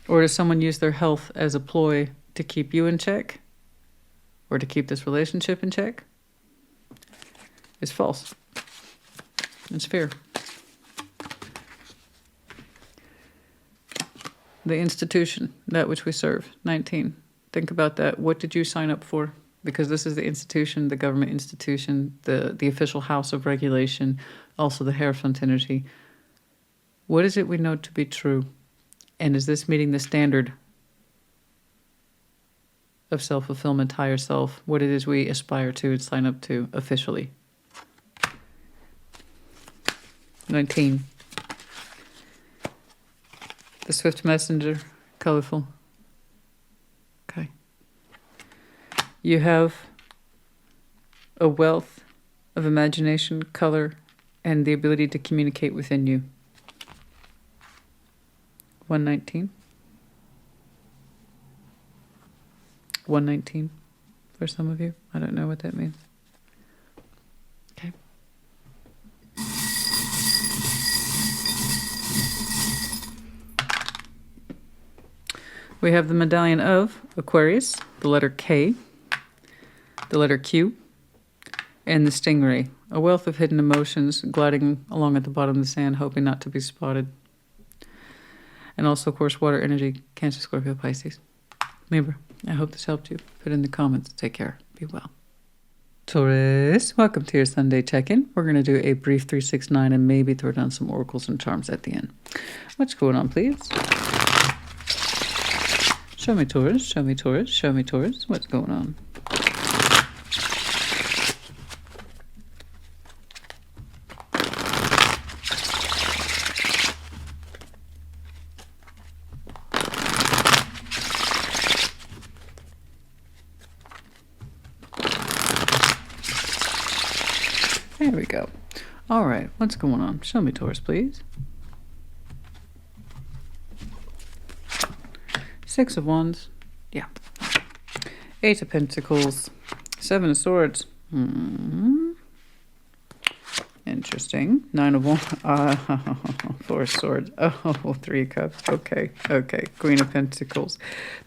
Or does someone use their health as a ploy to keep you in check? Or to keep this relationship in check? It's false. It's fear. The institution, that which we serve. 19. Think about that. What did you sign up for? Because this is the institution, the government institution, the official house of regulation, also the Hierophant energy. What is it we know to be true? And is this meeting the standard of self-fulfillment, higher self, what it is we aspire to and sign up to officially? 19. The Swift Messenger, colorful. Okay. You have a wealth of imagination, color, and the ability to communicate within you. 119. 119 for some of you. I don't know what that means. Okay. We have the medallion of Aquarius, the letter K, the letter Q, and the stingray. A wealth of hidden emotions gliding along at the bottom of the sand, hoping not to be spotted. And also, of course, water energy, Cancer, Scorpio, Pisces, Libra. I hope this helped you. Put in the comments. Take care. Be well. Taurus, welcome to your Sunday check-in. We're going to do a brief 369 and maybe throw down some oracles and charms at the end. What's going on, please? Show me, Taurus. Show me, Taurus. Show me, Taurus. What's going on? There we go. All right, what's going on? Show me, Taurus, please. Six of Wands. Yeah. Eight of Pentacles. Seven of Swords. Interesting. Nine of Wands. Four of Swords. Oh, Three of Cups. Okay. Queen of Pentacles.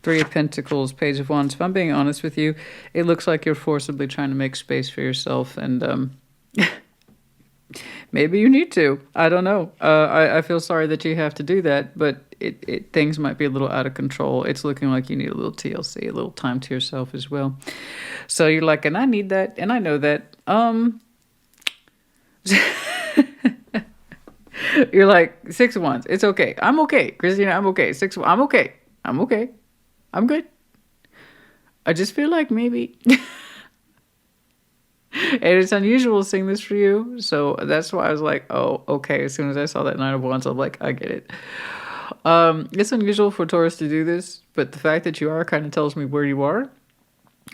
Three of Pentacles. Page of Wands. If I'm being honest with you, it looks like you're forcibly trying to make space for yourself, and maybe you need to. I don't know. I feel sorry that you have to do that, but things might be a little out of control. It's looking like you need a little TLC, a little time to yourself as well. So you're like, and I need that, and I know that. You're like, Six of Wands. It's okay. I'm okay, Christina. I'm okay. I'm okay. I'm okay. I'm good. I just feel like maybe. And it's unusual seeing this for you, so that's why I was like, oh, okay. As soon as I saw that Nine of Wands, I'm like, I get it. It's unusual for Taurus to do this, but the fact that you are kind of tells me where you are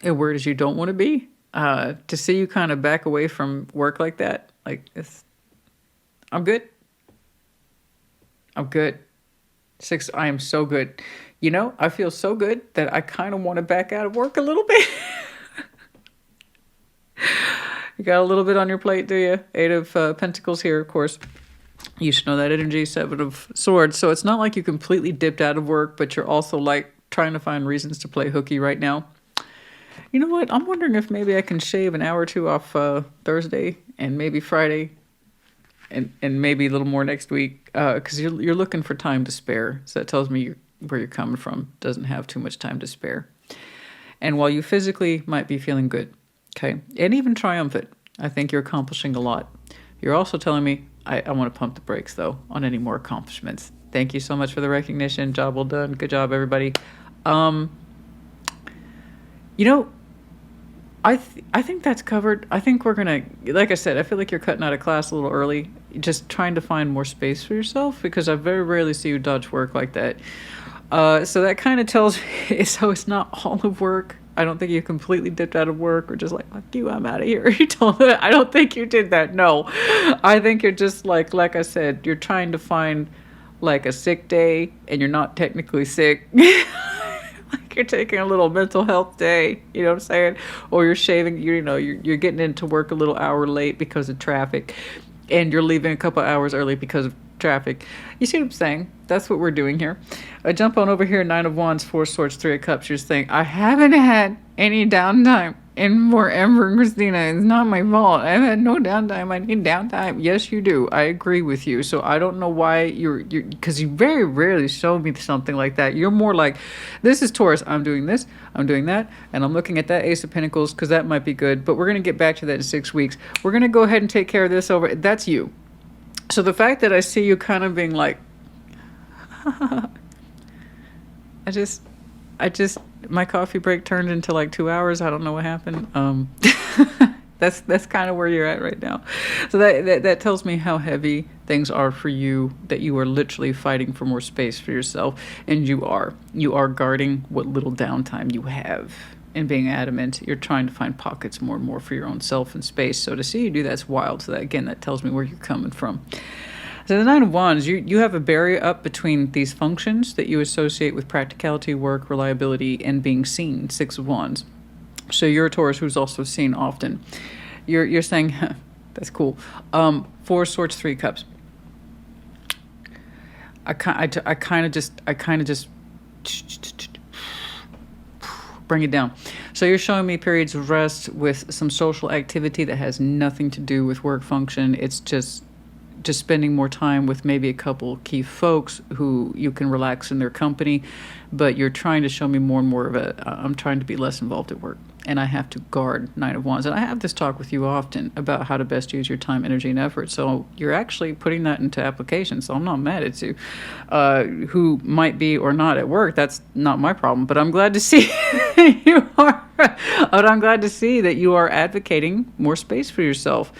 and where it is you don't want to be. To see you kind of back away from work like that, like, I'm good. I'm good. Six, I am so good. You know, I feel so good that I kind of want to back out of work a little bit. You got a little bit on your plate, do you? Eight of Pentacles here, of course. You should know that energy. Seven of Swords. So it's not like you completely dipped out of work, but you're also like trying to find reasons to play hooky right now. You know what? I'm wondering if maybe I can shave an hour or two off Thursday and maybe Friday and maybe a little more next week, because you're looking for time to spare. So that tells me where you're coming from. Doesn't have too much time to spare. And while you physically might be feeling good, okay, and even triumphant, I think you're accomplishing a lot. You're also telling me I want to pump the brakes, though, on any more accomplishments. Thank you so much for the recognition. Job well done. Good job, everybody. You know, I think that's covered. I think we're going to, like I said, I feel like you're cutting out of class a little early, just trying to find more space for yourself, because I very rarely see you dodge work like that. So that kind of tells me, so it's not all of work. I don't think you completely dipped out of work or just like, fuck you, I'm out of here. I don't think you did that. No, I think you're just like I said, you're trying to find like a sick day and you're not technically sick. Like you're taking a little mental health day, you know what I'm saying? Or you're shaving, you're getting into work a little hour late because of traffic, and you're leaving a couple hours early because of traffic. You see what I'm saying? That's what we're doing here. I jump on over here, Nine of Wands, Four of Swords, Three of Cups. You're saying, I haven't had any downtime in forever, Christina. It's not my fault. I've had no downtime. I need downtime. Yes, you do. I agree with you. So I don't know why you're because you very rarely show me something like that. You're more like, this is Taurus. I'm doing this. I'm doing that. And I'm looking at that Ace of Pentacles because that might be good. But we're going to get back to that in 6 weeks. We're going to go ahead and take care of this over. That's you. So the fact that I see you kind of being like, I just, my coffee break turned into like 2 hours. I don't know what happened. That's kind of where you're at right now. So that tells me how heavy things are for you, that you are literally fighting for more space for yourself. And you are guarding what little downtime you have. And being adamant, you're trying to find pockets more and more for your own self and space. So to see you do that's wild. So that, again, that tells me where you're coming from. So the Nine of Wands, you have a barrier up between these functions that you associate with practicality, work, reliability, and being seen. Six of Wands. So you're a Taurus who's also seen often. You're saying, that's cool. Four of Swords, Three of Cups. I kind of just bring it down. So you're showing me periods of rest with some social activity that has nothing to do with work function. It's just just spending more time with maybe a couple key folks who you can relax in their company, but you're trying to show me more and more of I'm trying to be less involved at work, and I have to guard Nine of Wands. And I have this talk with you often about how to best use your time, energy, and effort. So you're actually putting that into application. So I'm not mad at you. Who might be or not at work, that's not my problem. But I'm glad to see you are. But I'm glad to see that you are advocating more space for yourself.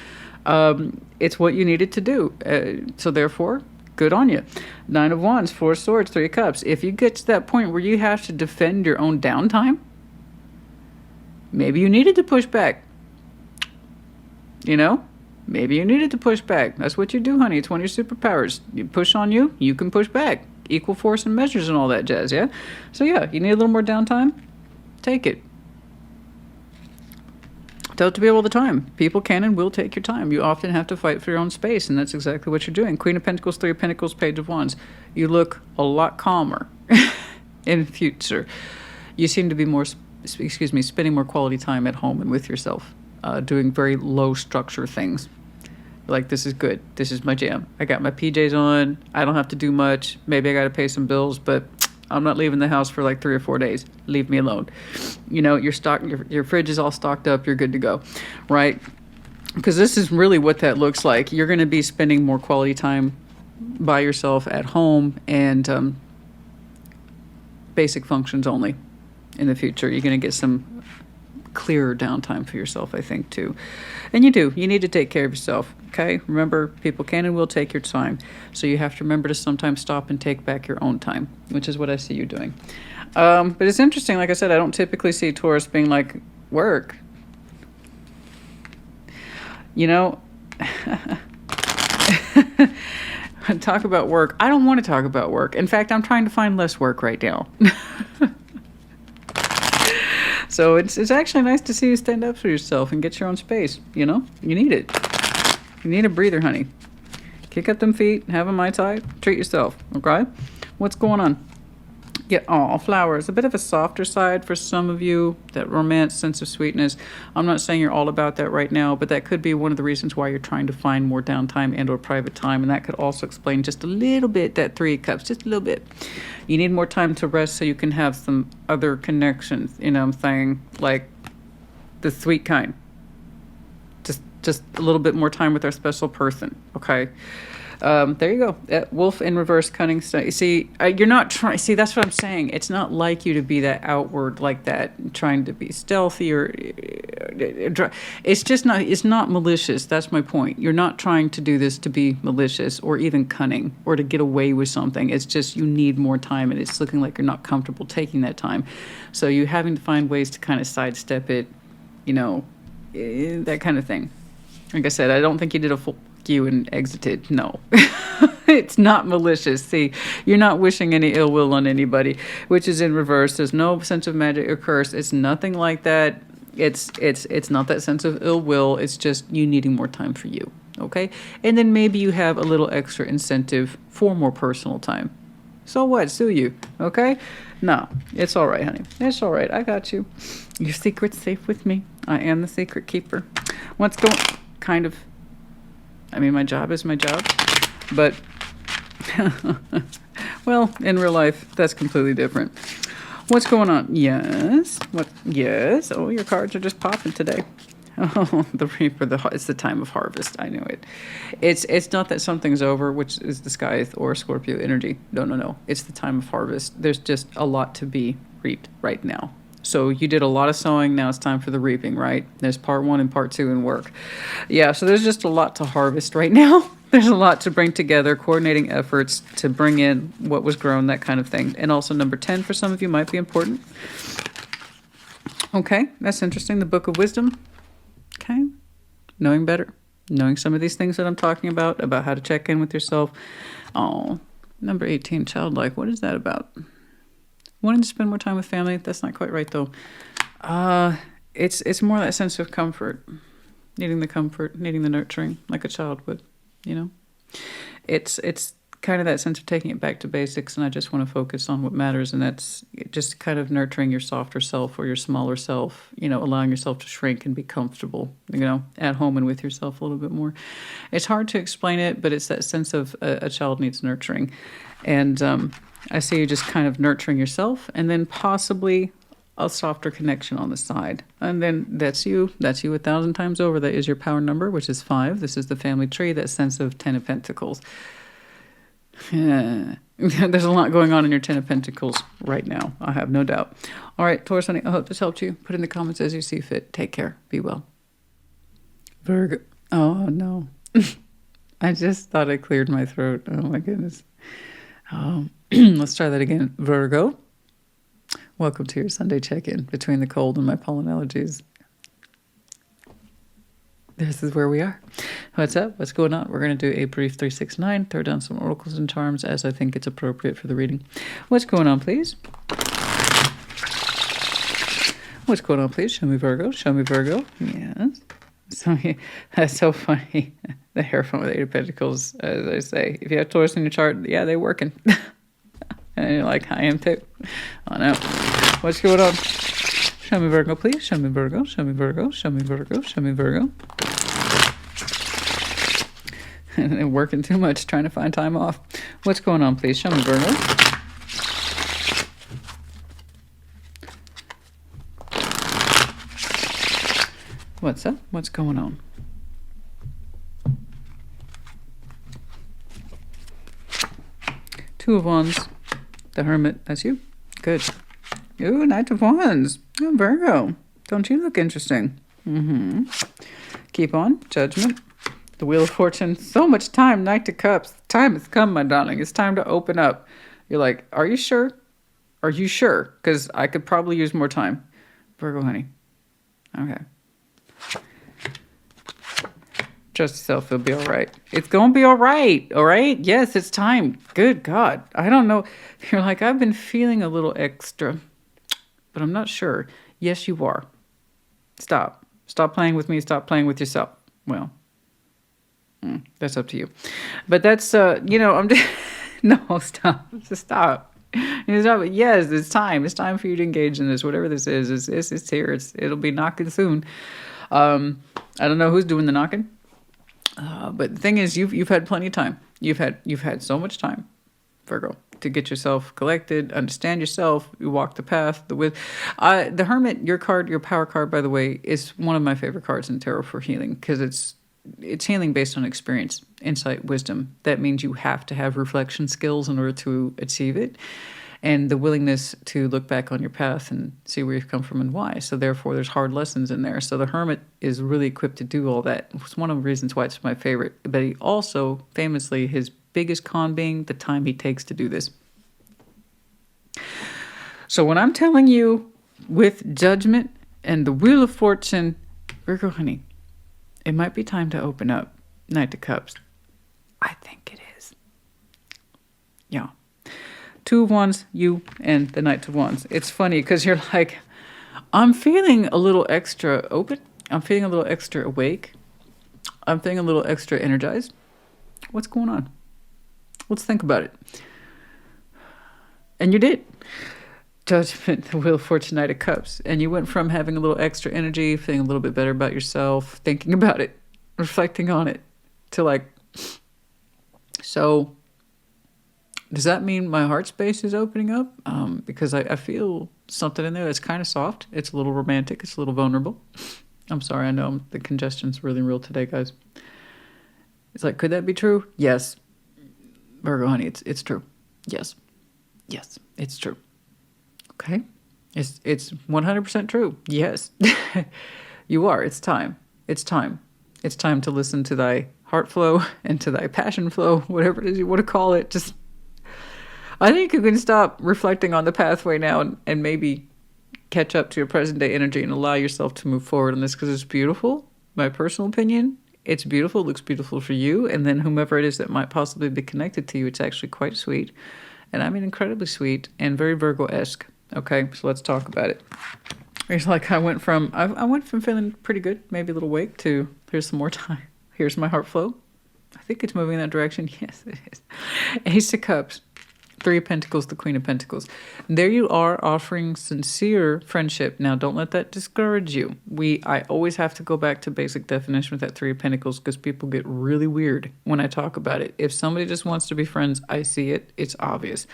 It's what you needed to do. So therefore, good on you. Nine of Wands, Four of Swords, Three of Cups. If you get to that point where you have to defend your own downtime, maybe you needed to push back. You know? Maybe you needed to push back. That's what you do, honey. It's one of your superpowers. You push on you, you can push back. Equal force and measures and all that jazz, yeah? So yeah, you need a little more downtime? Take it. Don't have to be all the time. People can and will take your time. You often have to fight for your own space, and that's exactly what you're doing. Queen of Pentacles, Three of Pentacles, Page of Wands. You look a lot calmer in the future. You seem to be spending more quality time at home and with yourself, doing very low structure things. Like, this is good. This is my jam. I got my PJs on. I don't have to do much. Maybe I got to pay some bills, but I'm not leaving the house for like 3 or 4 days. Leave me alone. You know, your fridge is all stocked up. You're good to go, right? Because this is really what that looks like. You're going to be spending more quality time by yourself at home and basic functions only in the future. You're going to get some clearer downtime for yourself, I think, too. And you do. You need to take care of yourself, okay? Remember, people can and will take your time. So you have to remember to sometimes stop and take back your own time, which is what I see you doing. But it's interesting. Like I said, I don't typically see Taurus being like, work. You know, talk about work. I don't want to talk about work. In fact, I'm trying to find less work right now. So it's actually nice to see you stand up for yourself and get your own space, you know? You need it. You need a breather, honey. Kick up them feet, have a Mai Tai, treat yourself, okay? What's going on? Yeah, flowers. A bit of a softer side for some of you, that romance, sense of sweetness. I'm not saying you're all about that right now, but that could be one of the reasons why you're trying to find more downtime and or private time, and that could also explain just a little bit that Three of Cups, just a little bit. You need more time to rest so you can have some other connections, you know what I'm saying? Like the sweet kind. Just a little bit more time with our special person, okay? There you go. Wolf in reverse, cunning. See, you're not trying. See, that's what I'm saying. It's not like you to be that outward like that, trying to be stealthy or. It's just not. It's not malicious. That's my point. You're not trying to do this to be malicious or even cunning or to get away with something. It's just you need more time, and it's looking like you're not comfortable taking that time. So you're having to find ways to kind of sidestep it, you know, that kind of thing. Like I said, I don't think you did a full you and exited. No. It's not malicious. See, you're not wishing any ill will on anybody, which is in reverse. There's no sense of magic or curse. It's nothing like that. It's not that sense of ill will. It's just you needing more time for you. Okay? And then maybe you have a little extra incentive for more personal time. So what? Sue you. Okay? No. It's all right, honey. It's all right. I got you. Your secret's safe with me. I am the secret keeper. What's going... Kind of... I mean, my job is my job, but, well, in real life, that's completely different. What's going on? Yes. What? Yes. Oh, your cards are just popping today. Oh, the reaper, it's the time of harvest. I knew it. It's not that something's over, which is the Scythe or Scorpio energy. No. It's the time of harvest. There's just a lot to be reaped right now. So you did a lot of sowing. Now it's time for the reaping, right? There's part 1 and part 2 in work. Yeah, so there's just a lot to harvest right now. There's a lot to bring together, coordinating efforts to bring in what was grown, that kind of thing. And also number 10 for some of you might be important. Okay, that's interesting. The Book of Wisdom. Okay, knowing better. Knowing some of these things that I'm talking about how to check in with yourself. Oh, number 18, childlike. What is that about? Wanting to spend more time with family. That's not quite right, though. It's more that sense of comfort. Needing the comfort, needing the nurturing, like a child would, you know? It's kind of that sense of taking it back to basics, and I just want to focus on what matters, and that's just kind of nurturing your softer self or your smaller self, you know, allowing yourself to shrink and be comfortable, you know, at home and with yourself a little bit more. It's hard to explain it, but it's that sense of a child needs nurturing. And I see you just kind of nurturing yourself, and then possibly a softer connection on the side. And then that's you 1,000 times over. That is your power number, which is 5. This is the family tree, that sense of 10 of Pentacles. There's a lot going on in your 10 of Pentacles right now, I have no doubt. All right, Taurus, honey, I hope this helped you. Put in the comments as you see fit. Take care. Be well. Virgo. Oh, no. I just thought I cleared my throat. Oh, my goodness. Let's try that again. Virgo. Welcome to your Sunday check-in between the cold and my pollen allergies. This is where we are. What's up? What's going on? We're going to do a brief 369, throw down some oracles and charms as I think it's appropriate for the reading. What's going on, please? What's going on, please? Show me Virgo. Show me Virgo. Yes. So, that's so funny. The Hierophant with 8 of Pentacles, as I say. If you have Taurus in your chart, yeah, they're working. And you're like, I am too. Oh, no. What's going on? Show me Virgo, please. Show me Virgo. Show me Virgo. Show me Virgo. Show me Virgo. And working too much, trying to find time off. What's going on, please? Show me Virgo. What's up? What's going on? Two of Wands. The Hermit. That's you. Good. Ooh, Knight of Wands. Oh, Virgo. Don't you look interesting? Keep on. Judgment. The Wheel of Fortune. So much time. Knight of Cups. Time has come, my darling. It's time to open up. You're like, are you sure? Are you sure? Because I could probably use more time. Virgo, honey. Okay. Trust yourself. It'll be all right. It's going to be all right. All right? Yes, it's time. Good God. I don't know. You're like, I've been feeling a little extra, but I'm not sure. Yes, you are. Stop. Stop playing with me. Stop playing with yourself. Well, that's up to you. But that's, you know, I'm just, no, stop. Just stop. Yes, it's time. It's time for you to engage in this. Whatever this is, it's here. It'll be knocking soon. I don't know who's doing the knocking. But the thing is, you've had plenty of time. You've had so much time, Virgo, to get yourself collected, understand yourself. You walk the path. The Hermit, your card, your power card, by the way, is one of my favorite cards in tarot for healing, because it's healing based on experience, insight, wisdom. That means you have to have reflection skills in order to achieve it, and the willingness to look back on your path and see where you've come from and why. So therefore, there's hard lessons in there. So the Hermit is really equipped to do all that. It's one of the reasons why it's my favorite. But he also, famously, his biggest con being the time he takes to do this. So when I'm telling you, with Judgment and the Wheel of Fortune, Virgo, honey, it might be time to open up. Knight of Cups. I think it is. Yeah. Two of Wands, you, and the Knight of Wands. It's funny because you're like, I'm feeling a little extra open. I'm feeling a little extra awake. I'm feeling a little extra energized. What's going on? Let's think about it. And you did. Judgment, the Wheel of Fortune, Knight of Cups. And you went from having a little extra energy, feeling a little bit better about yourself, thinking about it, reflecting on it, to like, so does that mean my heart space is opening up? Because I feel something in there that's kind of soft. It's a little romantic. It's a little vulnerable. I'm sorry. I know the congestion's really real today, guys. It's like, could that be true? Yes. Virgo, honey, it's true. Yes. Yes, it's true. Okay. It's 100% true. Yes. You are. It's time. It's time. It's time to listen to thy heart flow and to thy passion flow, whatever it is you want to call it. Just, I think you can stop reflecting on the pathway now and maybe catch up to your present day energy and allow yourself to move forward on this, because it's beautiful. My personal opinion, it's beautiful. It looks beautiful for you. And then whomever it is that might possibly be connected to you, it's actually quite sweet. And I mean incredibly sweet and very Virgo-esque. Okay, so let's talk about it. It's like I went from feeling pretty good, maybe a little awake, to here's some more time. Here's my heart flow. I think it's moving in that direction. Yes, it is. Ace of Cups. Three of Pentacles, the Queen of Pentacles. There you are offering sincere friendship. Now, don't let that discourage you. I always have to go back to basic definition with that Three of Pentacles because people get really weird when I talk about it. If somebody just wants to be friends, I see it. It's obvious.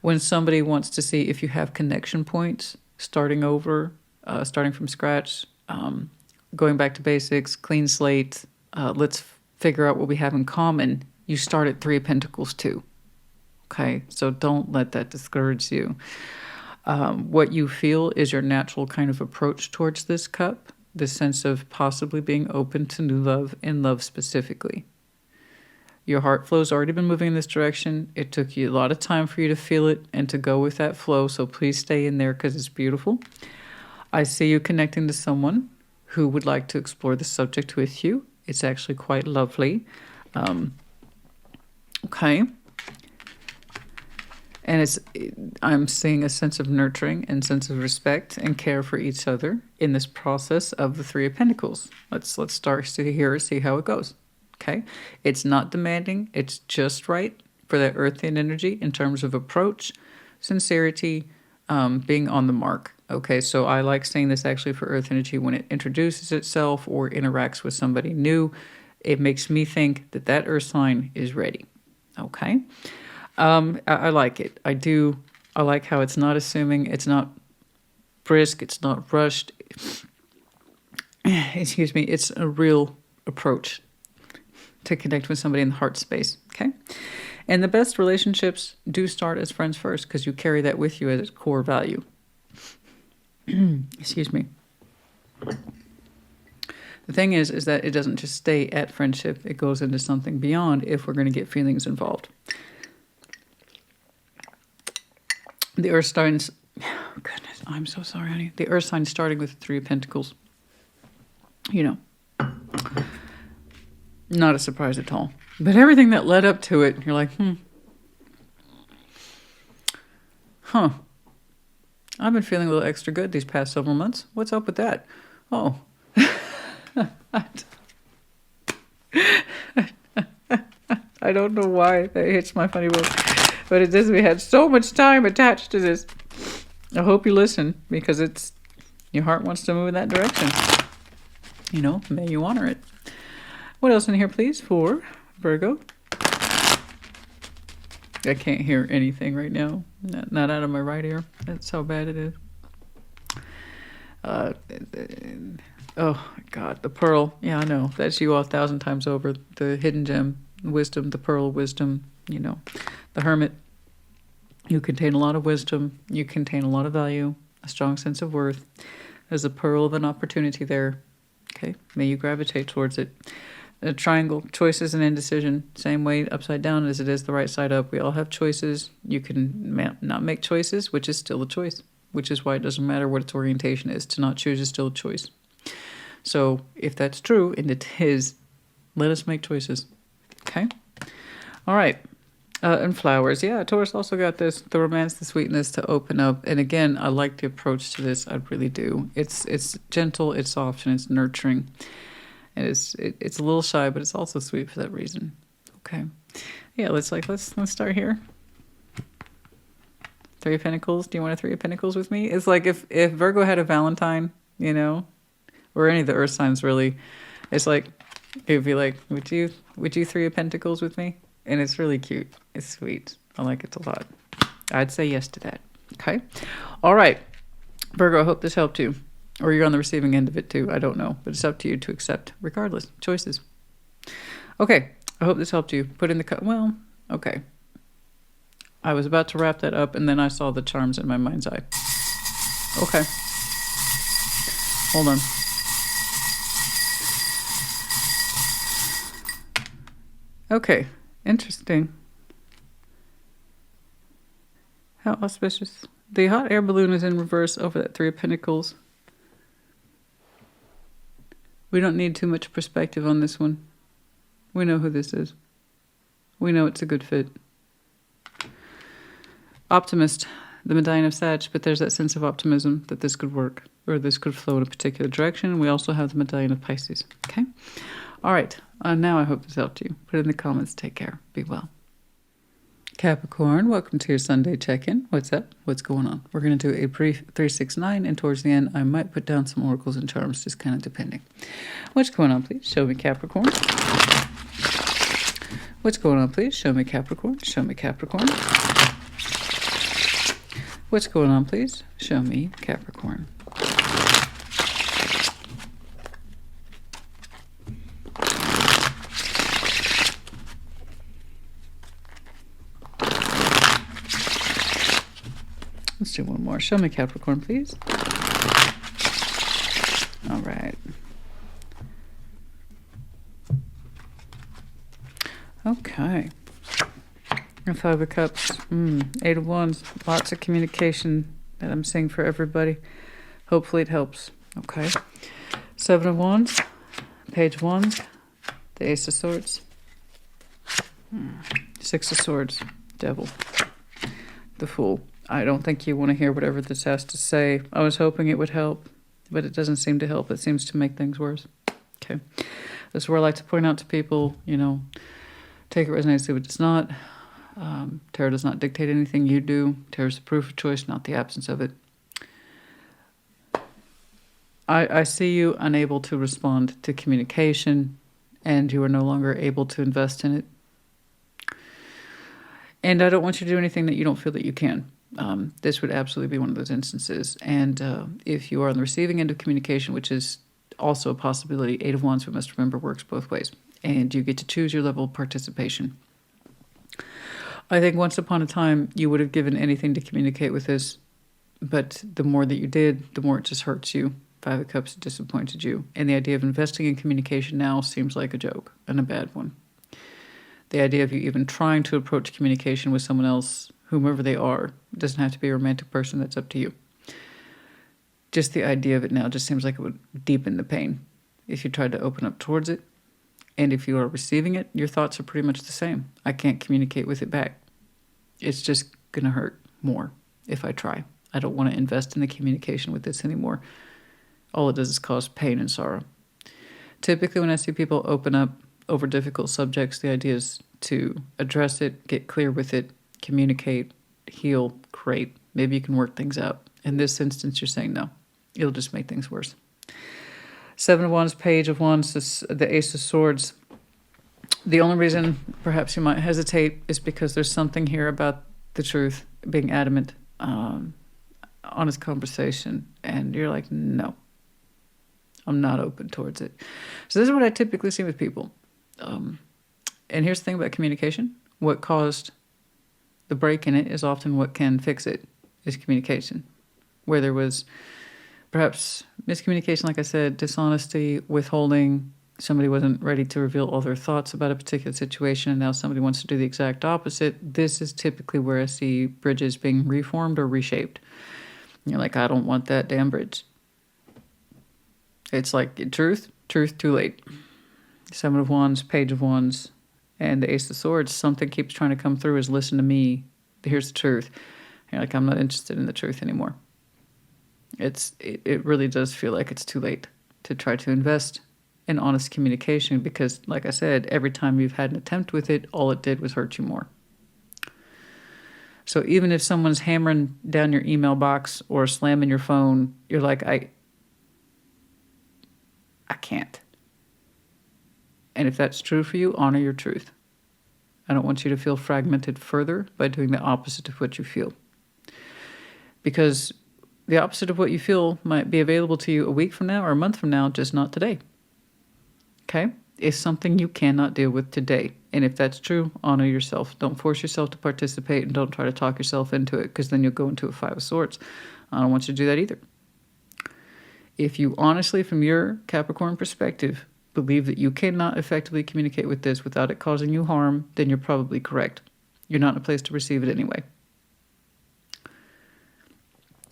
When somebody wants to see if you have connection points, starting over, starting from scratch, going back to basics, clean slate, let's figure out what we have in common, you start at Three of Pentacles too. Okay, so don't let that discourage you. What you feel is your natural kind of approach towards this cup, the sense of possibly being open to new love and love specifically. Your heart flow's already been moving in this direction. It took you a lot of time for you to feel it and to go with that flow, so please stay in there because it's beautiful. I see you connecting to someone who would like to explore the subject with you. It's actually quite lovely. Okay. And I'm seeing a sense of nurturing and sense of respect and care for each other in this process of the Three of Pentacles. Let's start here, see how it goes. Okay? It's not demanding. It's just right for that earthen energy in terms of approach, sincerity, being on the mark. Okay, so I like saying this actually for earth energy when it introduces itself or interacts with somebody new. It makes me think that that earth sign is ready. Okay? I like it. I do. I like how it's not assuming, it's not brisk, it's not rushed. Excuse me. It's a real approach to connect with somebody in the heart space. Okay. And the best relationships do start as friends first because you carry that with you as a core value. Excuse me. The thing is that it doesn't just stay at friendship. It goes into something beyond if we're going to get feelings involved. The earth signs, oh goodness, I'm so sorry, honey. The earth sign starting with the Three of Pentacles. You know, not a surprise at all. But everything that led up to it, you're like, I've been feeling a little extra good these past several months. What's up with that? Oh. I don't know why that hits my funny bone. But it does. We had so much time attached to this. I hope you listen because your heart wants to move in that direction. You know, may you honor it. What else in here, please, for Virgo? I can't hear anything right now. Not out of my right ear. That's how bad it is. Oh, God, the pearl. Yeah, I know. That's you 1,000 times over. The hidden gem, wisdom, the pearl, wisdom, you know. The hermit. You contain a lot of wisdom. You contain a lot of value, a strong sense of worth. There's a pearl of an opportunity there. Okay, may you gravitate towards it. A triangle, choices and indecision. Same way upside down as it is the right side up. We all have choices. You can not make choices, which is still a choice. Which is why it doesn't matter what its orientation is. To not choose is still a choice. So if that's true, and it is, let us make choices. Okay? All right. And flowers. Yeah, Taurus also got this, the romance, the sweetness to open up. And again, I like the approach to this. I really do. It's gentle, it's soft, and it's nurturing. And it's a little shy, but it's also sweet for that reason. Okay. Yeah, let's start here. Three of Pentacles. Do you want a Three of Pentacles with me? It's like if Virgo had a Valentine, you know, or any of the earth signs really, it's like it'd be like, would you Three of Pentacles with me? And it's really cute. It's sweet. I like it a lot. I'd say yes to that. Okay. All right. Virgo, I hope this helped you. Or you're on the receiving end of it too. I don't know. But it's up to you to accept. Regardless. Choices. Okay. I hope this helped you. Put in the... Well, okay. I was about to wrap that up and then I saw the charms in my mind's eye. Okay. Hold on. Okay. Interesting. How auspicious. The hot air balloon is in reverse over that Three of Pentacles. We don't need too much perspective on this one. We know who this is. We know it's a good fit. Optimist, the medallion of Sag, but there's that sense of optimism that this could work or this could flow in a particular direction. We also have the medallion of Pisces. Okay. All right. Now I hope this helped you. Put it in the comments. Take care. Be well. Capricorn, welcome to your Sunday check-in. What's up? What's going on? We're going to do a brief 369, and towards the end, I might put down some oracles and charms, just kind of depending. What's going on, please? Show me Capricorn. What's going on, please? Show me Capricorn. Show me Capricorn. What's going on, please? Show me Capricorn. Let's do one more. Show me Capricorn, please. All right. Okay. Five of Cups. Eight of Wands. Lots of communication that I'm seeing for everybody. Hopefully it helps. Okay. Seven of Wands. Page of Wands. The Ace of Swords. Six of Swords. Devil. The Fool. I don't think you want to hear whatever this has to say. I was hoping it would help, but it doesn't seem to help. It seems to make things worse. Okay. This is where I like to point out to people, take it resonates, see what it's not. Tarot does not dictate anything you do. Tarot is the proof of choice, not the absence of it. I see you unable to respond to communication, and you are no longer able to invest in it. And I don't want you to do anything that you don't feel that you can. This would absolutely be one of those instances. And if you are on the receiving end of communication, which is also a possibility, Eight of Wands, we must remember, works both ways. And you get to choose your level of participation. I think once upon a time, you would have given anything to communicate with this. But the more that you did, the more it just hurts you. Five of Cups disappointed you. And the idea of investing in communication now seems like a joke and a bad one. The idea of you even trying to approach communication with someone else, whomever they are, doesn't have to be a romantic person, that's up to you. Just the idea of it now just seems like it would deepen the pain if you tried to open up towards it. And if you are receiving it, your thoughts are pretty much the same. I can't communicate with it back. It's just going to hurt more if I try. I don't want to invest in the communication with this anymore. All it does is cause pain and sorrow. Typically, when I see people open up over difficult subjects, the idea is to address it, get clear with it, communicate, heal, create. Maybe you can work things out. In this instance, you're saying no. It'll just make things worse. Seven of Wands, Page of Wands, the Ace of Swords. The only reason perhaps you might hesitate is because there's something here about the truth, being adamant, honest conversation, and you're like, no, I'm not open towards it. So this is what I typically see with people. And here's the thing about communication. What caused the break in it is often what can fix it, is communication. Where there was perhaps miscommunication, like I said, dishonesty, withholding, somebody wasn't ready to reveal all their thoughts about a particular situation, and now somebody wants to do the exact opposite. This is typically where I see bridges being reformed or reshaped. And you're like, I don't want that damn bridge. It's like truth, too late. Seven of Wands, Page of Wands, and the Ace of Swords. Something keeps trying to come through is listen to me. Here's the truth. And you're like, I'm not interested in the truth anymore. It really does feel like it's too late to try to invest in honest communication because, like I said, every time you've had an attempt with it, all it did was hurt you more. So even if someone's hammering down your email box or slamming your phone, you're like, I can't. And if that's true for you, honor your truth. I don't want you to feel fragmented further by doing the opposite of what you feel. Because the opposite of what you feel might be available to you a week from now or a month from now, just not today. Okay? It's something you cannot deal with today. And if that's true, honor yourself. Don't force yourself to participate and don't try to talk yourself into it because then you'll go into a Five of Swords. I don't want you to do that either. If you honestly, from your Capricorn perspective, believe that you cannot effectively communicate with this without it causing you harm, then you're probably correct. You're not in a place to receive it anyway.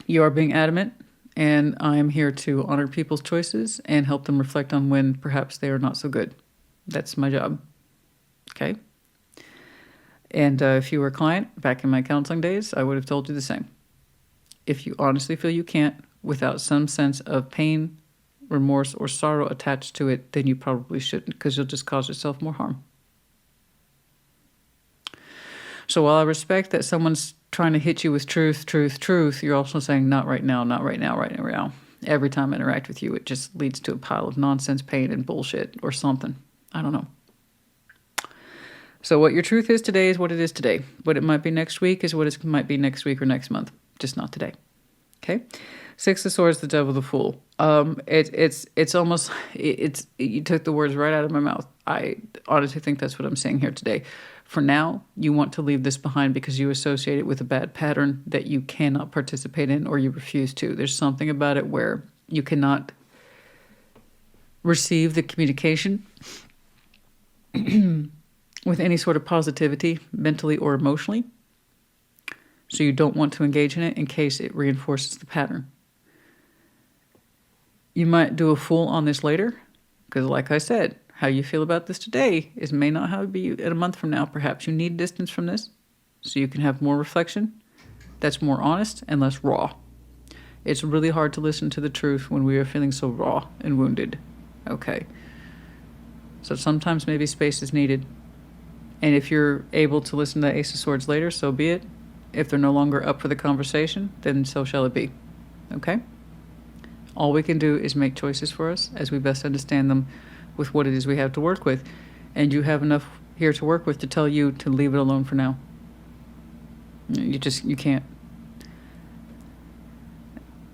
You are being adamant, and I am here to honor people's choices and help them reflect on when perhaps they are not so good. That's my job. Okay? And if you were a client back in my counseling days, I would have told you the same. If you honestly feel you can't, without some sense of pain remorse, or sorrow attached to it, then you probably shouldn't, because you'll just cause yourself more harm. So while I respect that someone's trying to hit you with truth, you're also saying, not right now, not right now, right now. Every time I interact with you, it just leads to a pile of nonsense, pain, and bullshit, or something. I don't know. So what your truth is today is what it is today. What it might be next week is what it might be next week or next month. Just not today. Okay? Six of Swords, the Devil, the Fool. It's almost, you took the words right out of my mouth. I honestly think that's what I'm saying here today. For now, you want to leave this behind because you associate it with a bad pattern that you cannot participate in, or you refuse to. There's something about it where you cannot receive the communication with any sort of positivity, mentally or emotionally. So you don't want to engage in it in case it reinforces the pattern. You might do a Fool on this later, because like I said, how you feel about this today may not how it be in a month from now. Perhaps you need distance from this so you can have more reflection that's more honest and less raw. It's really hard to listen to the truth when we are feeling so raw and wounded. Okay. So sometimes maybe space is needed. And if you're able to listen to the Ace of Swords later, so be it. If they're no longer up for the conversation, then so shall it be. Okay? All we can do is make choices for us as we best understand them with what it is we have to work with. And you have enough here to work with to tell you to leave it alone for now. You can't.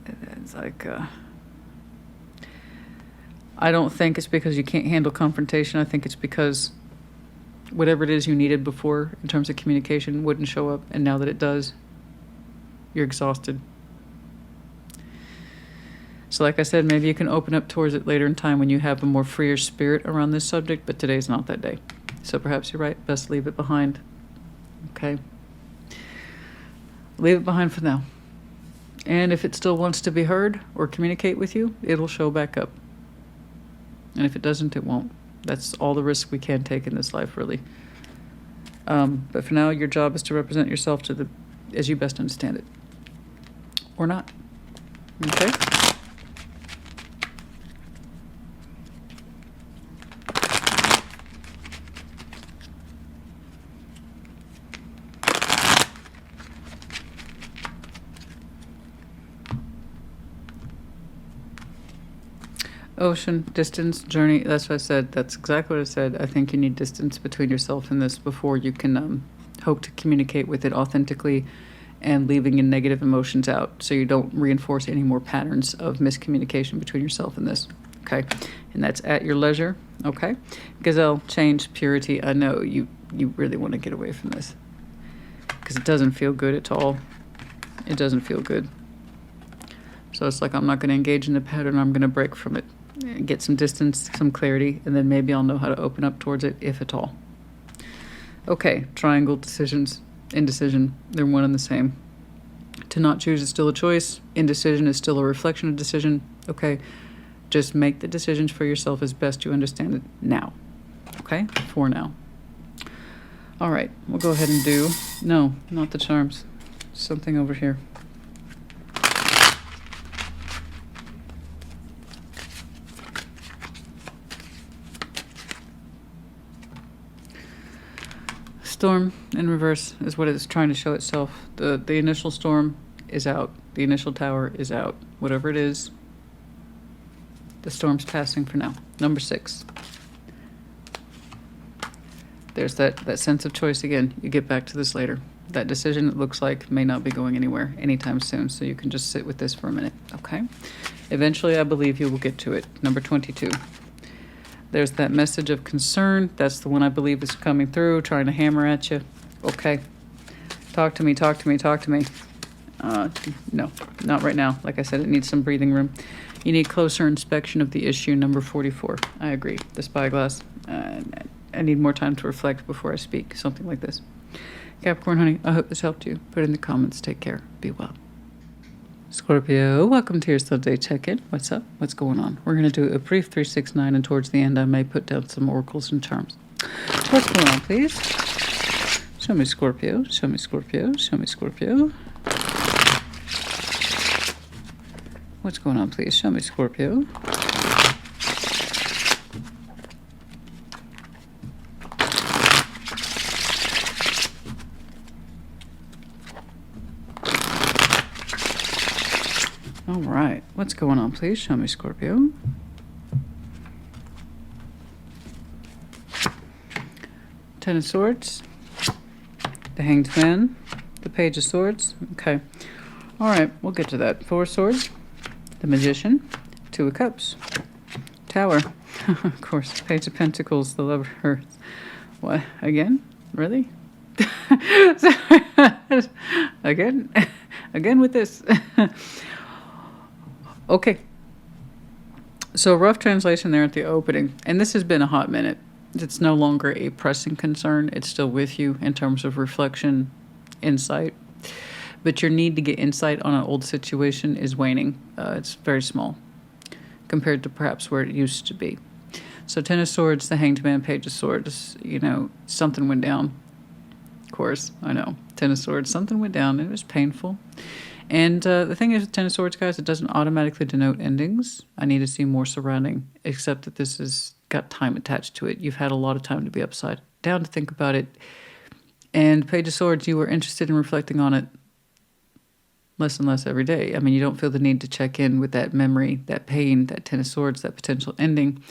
It's like, I don't think it's because you can't handle confrontation. I think it's because whatever it is you needed before in terms of communication wouldn't show up, and now that it does, you're exhausted. So like I said, maybe you can open up towards it later in time when you have a more freer spirit around this subject, but today's not that day. So perhaps you're right, best leave it behind. Okay? Leave it behind for now. And if it still wants to be heard or communicate with you, it'll show back up. And if it doesn't, it won't. That's all the risk we can take in this life, really. But for now, your job is to represent yourself as you best understand it. Or not. Okay? Ocean, distance, journey. That's what I said. That's exactly what I said. I think you need distance between yourself and this before you can hope to communicate with it authentically and leaving your negative emotions out so you don't reinforce any more patterns of miscommunication between yourself and this. Okay? And that's at your leisure. Okay? Gazelle, change, purity. I know you really want to get away from this because it doesn't feel good at all. It doesn't feel good. So it's like I'm not going to engage in the pattern. I'm going to break from it. Get some distance, some clarity, and then maybe I'll know how to open up towards it, if at all. Okay, triangle, decisions, indecision. They're one and the same. To not choose is still a choice. Indecision is still a reflection of decision. Okay, just make the decisions for yourself as best you understand it now. Okay, for now. All right, we'll go ahead and do... No, not the charms. Something over here. Storm in reverse is what it's trying to show itself. The initial storm is out. The initial tower is out. Whatever it is, the storm's passing for now. Number 6. There's that sense of choice again. You get back to this later. That decision, it looks like, may not be going anywhere anytime soon, so you can just sit with this for a minute, okay? Eventually, I believe you will get to it. Number 22. There's that message of concern. That's the one I believe is coming through, trying to hammer at you. Okay. Talk to me, talk to me, talk to me. No, not right now. Like I said, it needs some breathing room. You need closer inspection of the issue. Number 44. I agree. The spyglass. I need more time to reflect before I speak. Something like this. Capricorn, honey, I hope this helped you. Put it in the comments. Take care. Be well. Scorpio, welcome to your Sunday check-in. What's up? What's going on? We're going to do a brief 369, and towards the end, I may put down some oracles and charms. What's going on, please? Show me Scorpio. Show me Scorpio. Show me Scorpio. What's going on, please? Show me Scorpio. All right. What's going on? Please show me, Scorpio. Ten of Swords. The Hanged Man. The Page of Swords. Okay. All right. We'll get to that. Four of Swords. The Magician. Two of Cups. Tower. Of course. Page of Pentacles. The Lover. What? Again? Really? Again? Again with this. Okay. So rough translation there at the opening. And this has been a hot minute. It's no longer a pressing concern. It's still with you in terms of reflection, insight. But your need to get insight on an old situation is waning. It's very small compared to perhaps where it used to be. So Ten of Swords, the Hanged Man, Page of Swords, you know, something went down. Of course, I know. Ten of Swords, something went down. It was painful. And the thing is with Ten of Swords, guys, it doesn't automatically denote endings. I need to see more surrounding, except that this has got time attached to it. You've had a lot of time to be upside down to think about it. And Page of Swords, you were interested in reflecting on it less and less every day. I mean, you don't feel the need to check in with that memory, that pain, that Ten of Swords, that potential ending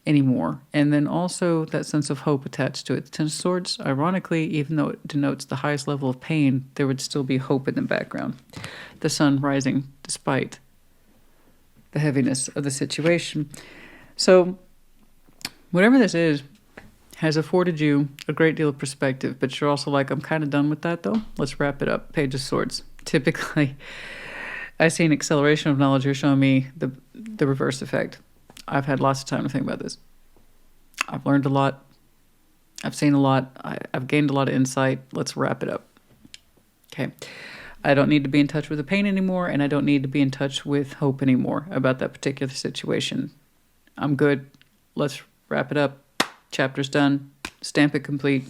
anymore. And then also that sense of hope attached to it. The Ten of Swords, ironically, even though it denotes the highest level of pain, there would still be hope in the background. The sun rising despite the heaviness of the situation. So whatever this is has afforded you a great deal of perspective, but you're also like, I'm kind of done with that though. Let's wrap it up. Page of Swords. Typically, I see an acceleration of knowledge. You're showing me the reverse effect. I've had lots of time to think about this. I've learned a lot. I've seen a lot. I've gained a lot of insight. Let's wrap it up. Okay. I don't need to be in touch with the pain anymore, and I don't need to be in touch with hope anymore about that particular situation. I'm good. Let's wrap it up. Chapter's done. Stamp it complete.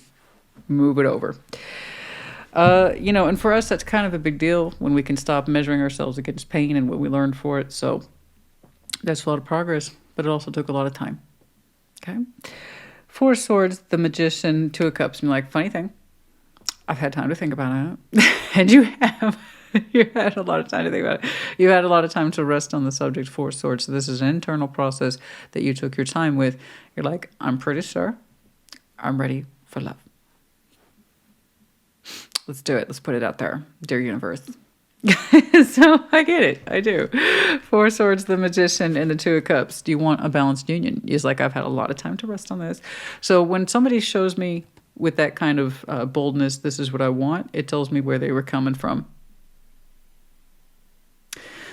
Move it over. You know, and for us, that's kind of a big deal when we can stop measuring ourselves against pain and what we learned for it. So that's a lot of progress, but it also took a lot of time. Okay. Four of Swords, the Magician, Two of Cups. And you're like, funny thing, I've had time to think about it. And you have. You had a lot of time to think about it. You had a lot of time to rest on the subject, Four of Swords. So this is an internal process that you took your time with. You're like, I'm pretty sure I'm ready for love. Let's do it. Let's put it out there. Dear universe. So I get it. I do. Four of Swords, the Magician, and the Two of Cups. Do you want a balanced union? He's like, I've had a lot of time to rest on this. So when somebody shows me with that kind of boldness, this is what I want, it tells me where they were coming from.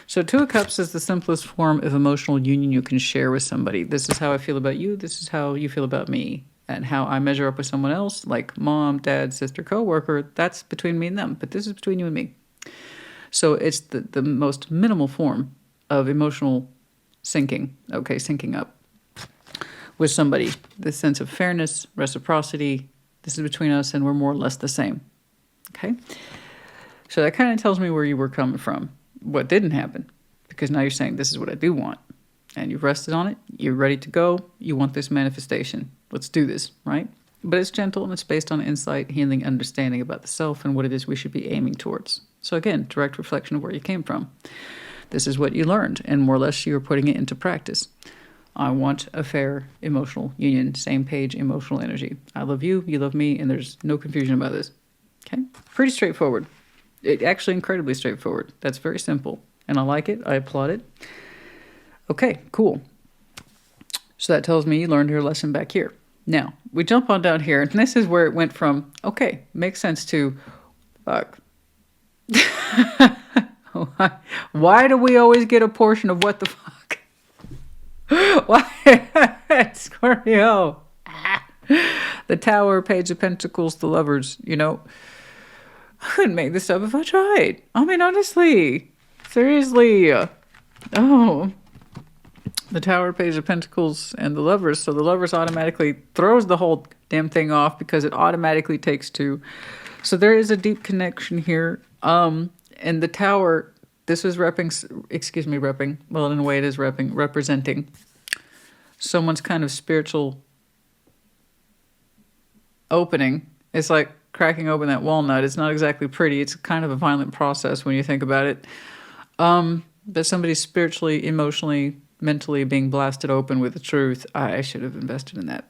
So Two of Cups is the simplest form of emotional union you can share with somebody. This is how I feel about you. This is how you feel about me. And how I measure up with someone else, like mom, dad, sister, coworker, that's between me and them. But this is between you and me. So it's the most minimal form of emotional syncing. Okay, syncing up with somebody. The sense of fairness, reciprocity. This is between us and we're more or less the same. Okay? So that kind of tells me where you were coming from. What didn't happen. Because now you're saying, this is what I do want. And you've rested on it. You're ready to go. You want this manifestation. Let's do this, right? But it's gentle and it's based on insight, healing, understanding about the self and what it is we should be aiming towards. So again, direct reflection of where you came from. This is what you learned, and more or less you are putting it into practice. I want a fair emotional union, same page emotional energy. I love you, you love me, and there's no confusion about this. Okay? Pretty straightforward. Actually incredibly straightforward. That's very simple. And I like it. I applaud it. Okay, cool. So that tells me you learned your lesson back here. Now, we jump on down here, and this is where it went from, okay, makes sense, to, fuck. Why do we always get a portion of what the fuck? Why? Scorpio. The Tower, Page of Pentacles, the Lovers, you know. I couldn't make this up if I tried. I mean, honestly. Seriously. Oh. The Tower, Page of Pentacles, and the Lovers. So the Lovers automatically throws the whole damn thing off because it automatically takes two. So there is a deep connection here. And the Tower, this is repping. Well, in a way it is representing someone's kind of spiritual opening. It's like cracking open that walnut. It's not exactly pretty. It's kind of a violent process when you think about it. But somebody's spiritually, emotionally, mentally being blasted open with the truth. I should have invested in that.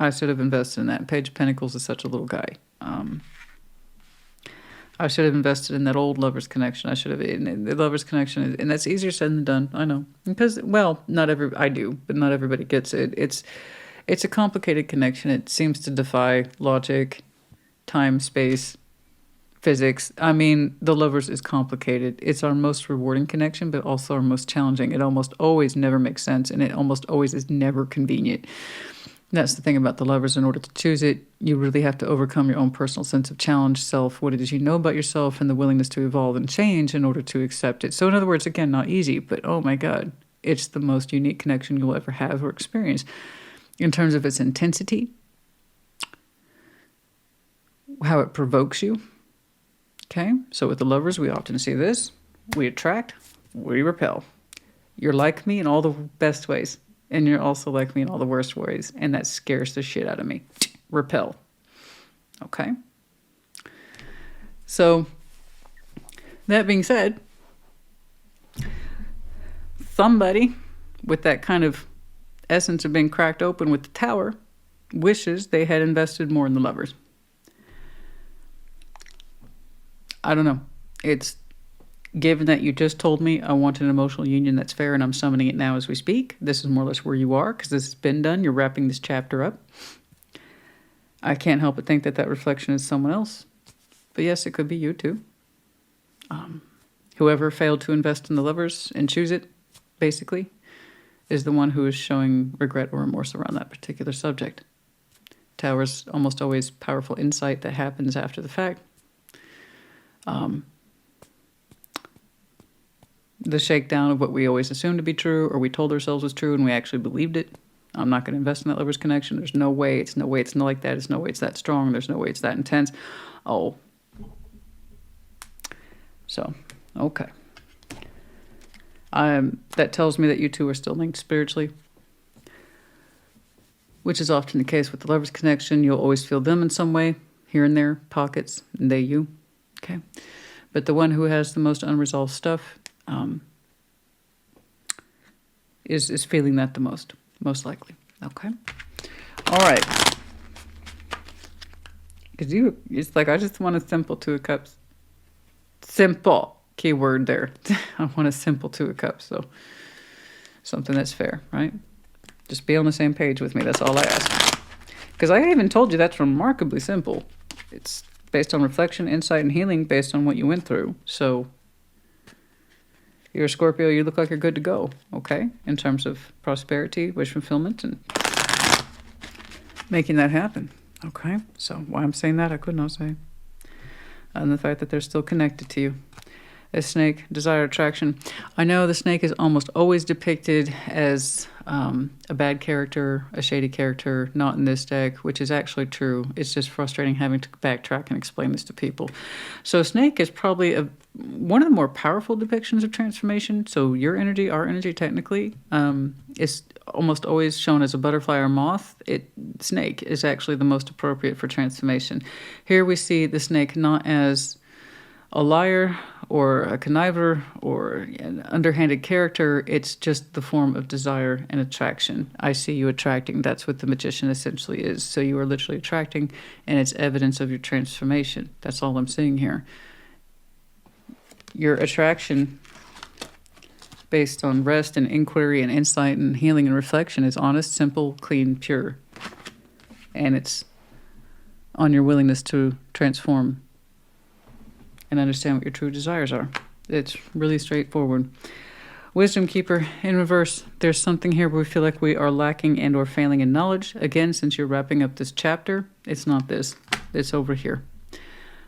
I should have invested in that. Page of Pentacles is such a little guy. I should have invested in that old Lover's Connection. I should have. The Lover's Connection, and that's easier said than done. I know, because I do, but not everybody gets it. It's a complicated connection. It seems to defy logic, time, space, physics. I mean, the Lovers is complicated. It's our most rewarding connection, but also our most challenging. It almost always never makes sense, and it almost always is never convenient. That's the thing about the Lovers. In order to choose it, you really have to overcome your own personal sense of challenge, self, what it is you know about yourself, and the willingness to evolve and change in order to accept it. So in other words, again, not easy, but oh my God, it's the most unique connection you'll ever have or experience in terms of its intensity, how it provokes you. Okay, so with the Lovers, we often see this. We attract, we repel. You're like me in all the best ways. And you're also like me in all the worst ways. And that scares the shit out of me. Repel. Okay? So, that being said, somebody with that kind of essence of being cracked open with the Tower wishes they had invested more in the Lovers. I don't know. It's given that you just told me I want an emotional union that's fair and I'm summoning it now as we speak. This is more or less where you are because this has been done. You're wrapping this chapter up. I can't help but think that that reflection is someone else. But yes, it could be you too. Whoever failed to invest in the Lovers and choose it, basically, is the one who is showing regret or remorse around that particular subject. Tower's almost always powerful insight that happens after the fact. The shakedown of what we always assumed to be true or we told ourselves was true and we actually believed it. I'm not going to invest in that Lover's Connection. There's no way. It's no way it's not like that. There's no way it's that strong. There's no way it's that intense. Oh. So, okay. That tells me that you two are still linked spiritually, which is often the case with the Lover's Connection. You'll always feel them in some way, here and there, pockets, and they you. Okay. But the one who has the most unresolved stuff is feeling that the most likely. Okay. All right. Because it's like, I just want a simple Two of Cups. Simple. Key word there. I want a simple Two of Cups. So something that's fair, right? Just be on the same page with me. That's all I ask. Because I even told you that's remarkably simple. It's based on reflection, insight, and healing based on what you went through. So you're a Scorpio, you look like you're good to go, okay? In terms of prosperity, wish fulfillment, and making that happen, okay? So why I'm saying that, I could not say. And the fact that they're still connected to you. A snake, desire, attraction. I know the snake is almost always depicted as a bad character, a shady character, not in this deck, which is actually true. It's just frustrating having to backtrack and explain this to people. So snake is probably one of the more powerful depictions of transformation. So your energy, our energy technically, is almost always shown as a butterfly or moth. Snake is actually the most appropriate for transformation. Here we see the snake not as a liar or a conniver or an underhanded character. It's just the form of desire and attraction. I see you attracting. That's what the magician essentially is. So you are literally attracting, and it's evidence of your transformation. That's all I'm seeing here. Your attraction based on rest and inquiry and insight and healing and reflection is honest, simple, clean, pure. And it's on your willingness to transform and understand what your true desires are. It's really straightforward. Wisdom Keeper in reverse. There's something here where we feel like we are lacking and or failing in knowledge. Again, since you're wrapping up this chapter, it's not this. It's over here.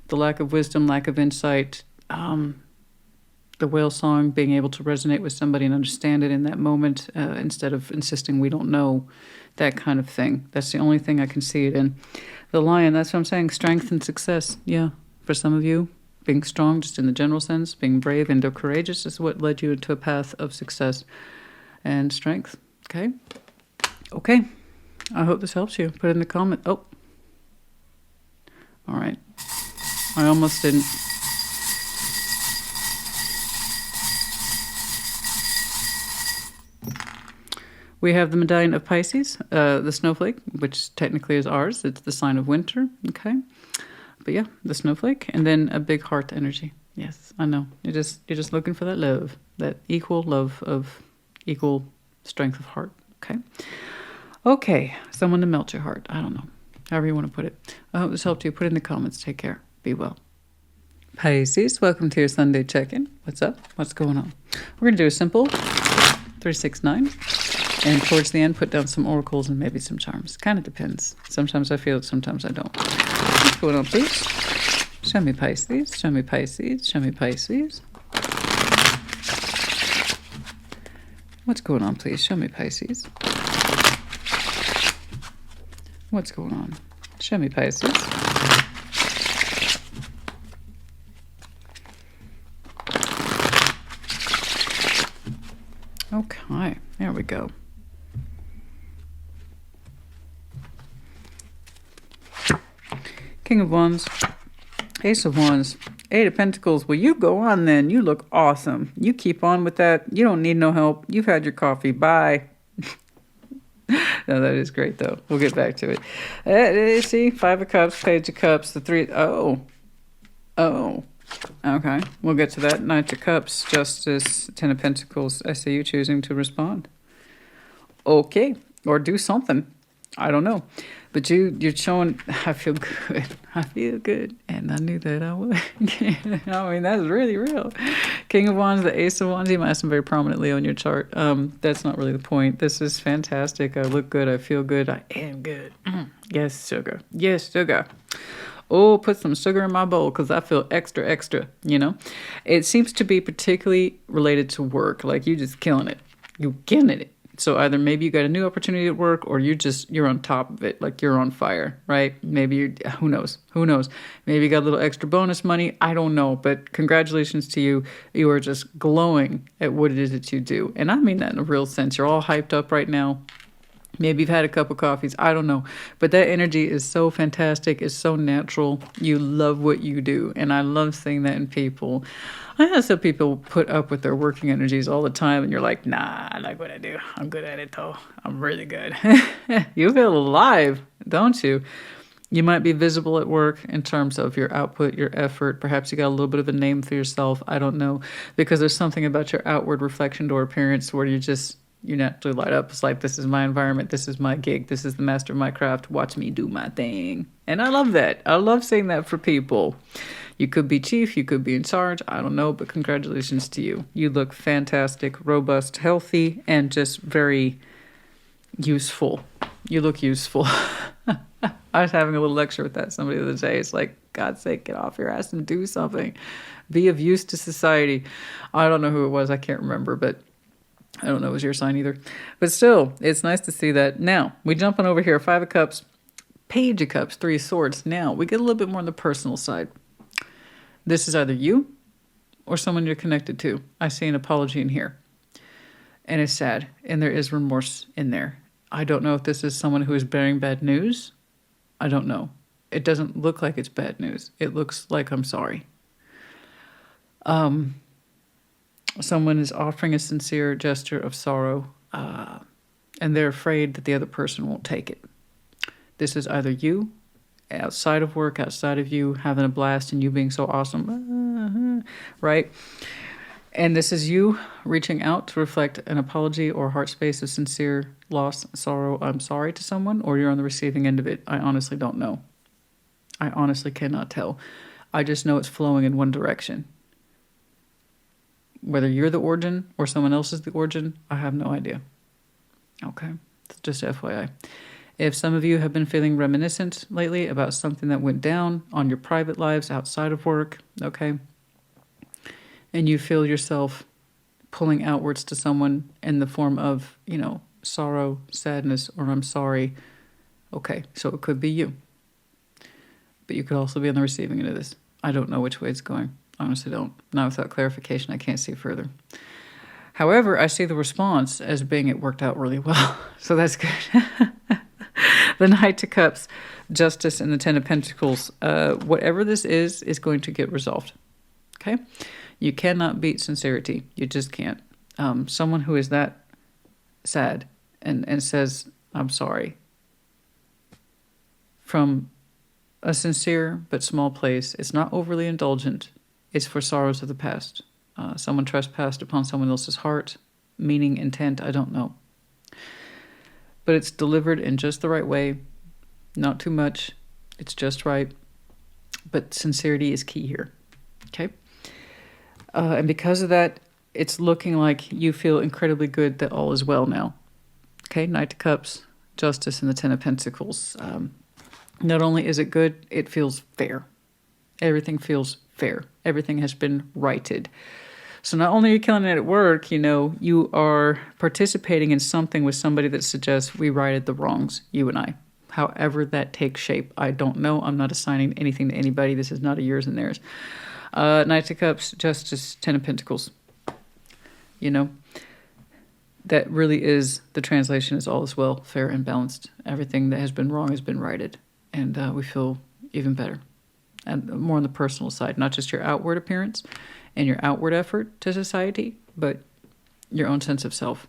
The lack of wisdom, lack of insight, the whale song, being able to resonate with somebody and understand it in that moment instead of insisting we don't know, that kind of thing. That's the only thing I can see it in. The lion, that's what I'm saying, strength and success. Yeah, for some of you, being strong just in the general sense, being brave and courageous is what led you into a path of success and strength. Okay? Okay. I hope this helps you. Put it in the comment. Oh, All right. I almost didn't. We have the medallion of Pisces, the snowflake, which technically is ours. It's the sign of winter, okay? But yeah, the snowflake, and then a big heart energy. Yes, I know. You're just looking for that love, that equal love of equal strength of heart, okay? Okay, someone to melt your heart. I don't know. However you want to put it. I hope this helped you. Put it in the comments. Take care. Be well. Pisces, welcome to your Sunday check-in. What's up? What's going on? We're going to do a simple 369. And towards the end, put down some oracles and maybe some charms. Kind of depends. Sometimes I feel it, sometimes I don't. What's going on, please? Show me Pisces. Show me Pisces. Show me Pisces. What's going on, please? Show me Pisces. What's going on? Show me Pisces. Okay, there we go. King of Wands, Ace of Wands, Eight of Pentacles. Well, you go on then. You look awesome. You keep on with that. You don't need no help. You've had your coffee. Bye. No, that is great, though. We'll get back to it. See, Five of Cups, Page of Cups, the three. Oh. Okay, we'll get to that. Knight of Cups, Justice, Ten of Pentacles. I see you choosing to respond. Okay, or do something. I don't know. But you're showing, I feel good. I feel good. And I knew that I would. I mean, that's really real. King of Wands, the Ace of Wands. You might have some very prominent Leo in your chart. That's not really the point. This is fantastic. I look good. I feel good. I am good. Yes, sugar. Yes, sugar. Oh, put some sugar in my bowl because I feel extra, extra, you know. It seems to be particularly related to work. Like, you just killing it. You killing it. So either maybe you got a new opportunity at work or you're on top of it. Like, you're on fire, right? Maybe who knows? Maybe you got a little extra bonus money. I don't know. But congratulations to you. You are just glowing at what it is that you do. And I mean that in a real sense. You're all hyped up right now. Maybe you've had a cup of coffees. I don't know. But that energy is so fantastic. It's so natural. You love what you do. And I love seeing that in people. I know some people put up with their working energies all the time. And you're like, nah, I like what I do. I'm good at it, though. I'm really good. You feel alive, don't you? You might be visible at work in terms of your output, your effort. Perhaps you got a little bit of a name for yourself. I don't know. Because there's something about your outward reflection or appearance where you naturally light up. It's like, this is my environment. This is my gig. This is the master of my craft. Watch me do my thing. And I love that. I love saying that for people. You could be chief. You could be in charge. I don't know, but congratulations to you. You look fantastic, robust, healthy, and just very useful. You look useful. I was having a little lecture with somebody the other day. It's like, God's sake, get off your ass and do something. Be of use to society. I don't know who it was. I can't remember, but I don't know it was your sign either. But still, it's nice to see that. Now, we jump on over here. Five of Cups, Page of Cups, Three of Swords. Now, we get a little bit more on the personal side. This is either you or someone you're connected to. I see an apology in here. And it's sad. And there is remorse in there. I don't know if this is someone who is bearing bad news. I don't know. It doesn't look like it's bad news. It looks like I'm sorry. Someone is offering a sincere gesture of sorrow, and they're afraid that the other person won't take it. This is either you, outside of work, outside of you, having a blast and you being so awesome, right? And this is you reaching out to reflect an apology or heart space of sincere loss, sorrow, I'm sorry to someone, or you're on the receiving end of it. I honestly don't know. I honestly cannot tell. I just know it's flowing in one direction. Whether you're the origin or someone else is the origin, I have no idea. Okay, it's just FYI. If some of you have been feeling reminiscent lately about something that went down on your private lives outside of work, okay, and you feel yourself pulling outwards to someone in the form of, sorrow, sadness, or I'm sorry, okay, so it could be you. But you could also be on the receiving end of this. I don't know which way it's going. Honestly don't. Not without clarification, I can't see further. However, I see the response as being it worked out really well. So that's good. The Knight of Cups, Justice, and the Ten of Pentacles. Whatever this is going to get resolved. Okay? You cannot beat sincerity. You just can't. Someone who is that sad and says, I'm sorry, from a sincere but small place. It's not overly indulgent. It's for sorrows of the past. Someone trespassed upon someone else's heart, meaning, intent, I don't know. But it's delivered in just the right way. Not too much. It's just right. But sincerity is key here. Okay? And because of that, it's looking like you feel incredibly good that all is well now. Okay? Knight of Cups, Justice, and the Ten of Pentacles. Not only is it good, it feels fair. Everything feels fair. Everything has been righted. So not only are you killing it at work, you are participating in something with somebody that suggests we righted the wrongs, you and I. However that takes shape, I don't know. I'm not assigning anything to anybody. This is not a yours and theirs. Knight of Cups, Justice, Ten of Pentacles. That really is, the translation is all is well, fair and balanced. Everything that has been wrong has been righted. And we feel even better. And more on the personal side, not just your outward appearance and your outward effort to society, but your own sense of self.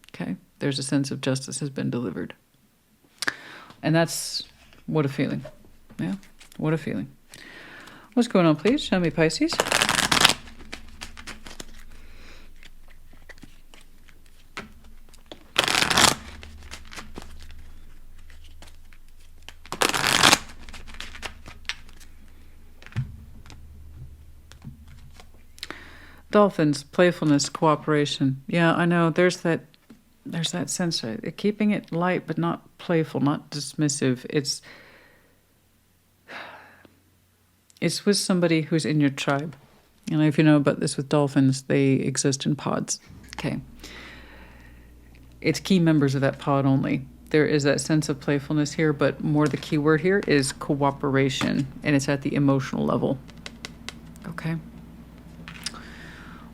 Okay? There's a sense of justice has been delivered. And that's, what a feeling. Yeah, what a feeling. What's going on, please? Show me, Pisces. Dolphins, playfulness, cooperation. Yeah, I know. There's that sense of keeping it light, but not playful, not dismissive. It's with somebody who's in your tribe. If you know about this with dolphins, they exist in pods. Okay. It's key members of that pod only. There is that sense of playfulness here, but more the key word here is cooperation, and it's at the emotional level. Okay.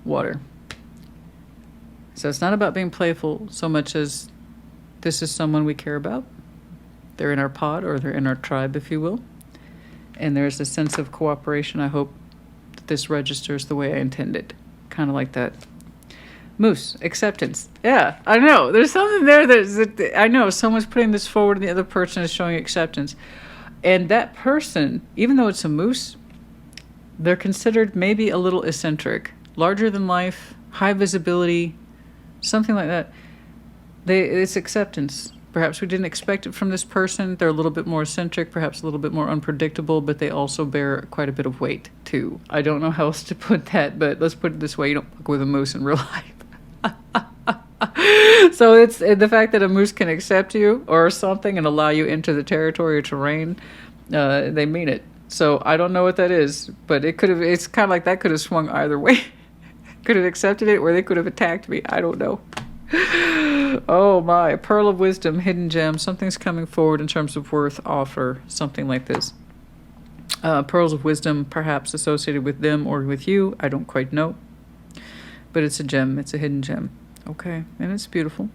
Water. So it's not about being playful so much as this is someone we care about. They're in our pod, or they're in our tribe, if you will. And there's a sense of cooperation. I hope that this registers the way I intended. Kind of like that. Moose, acceptance. Yeah, I know. There's something there that I know. Someone's putting this forward and the other person is showing acceptance. And that person, even though it's a moose, they're considered maybe a little eccentric. Larger than life, high visibility, something like that. It's acceptance. Perhaps we didn't expect it from this person. They're a little bit more eccentric, perhaps a little bit more unpredictable, but they also bear quite a bit of weight, too. I don't know how else to put that, but let's put it this way. You don't fuck with a moose in real life. So it's the fact that a moose can accept you or something and allow you into the territory or terrain, they mean it. So I don't know what that is, but it's kind of like that could have swung either way. Could have accepted it, or they could have attacked me. I don't know. Oh my, pearl of wisdom, hidden gem. Something's coming forward in terms of worth, offer, something like this. Pearls of wisdom, perhaps associated with them or with you. I don't quite know. But it's a gem. It's a hidden gem. Okay, and it's beautiful.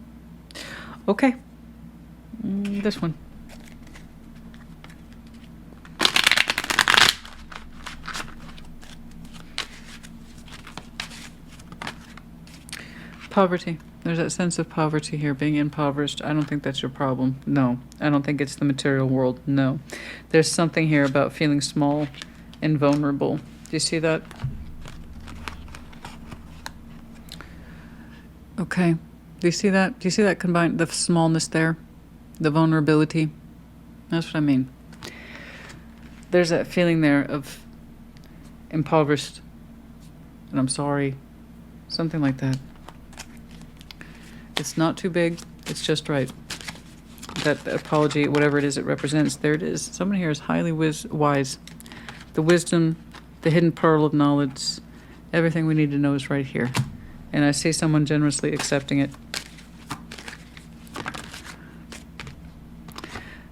Okay. This one. Poverty. There's that sense of poverty here, being impoverished. I don't think that's your problem. No. I don't think it's the material world. No. There's something here about feeling small and vulnerable. Do you see that? Okay. Do you see that? Do you see that combined, the smallness there? The vulnerability? That's what I mean. There's that feeling there of impoverished. And I'm sorry. Something like that. It's not too big. It's just right. That apology, whatever it is it represents, there it is. Someone here is highly wise. The wisdom, the hidden pearl of knowledge, everything we need to know is right here. And I see someone generously accepting it.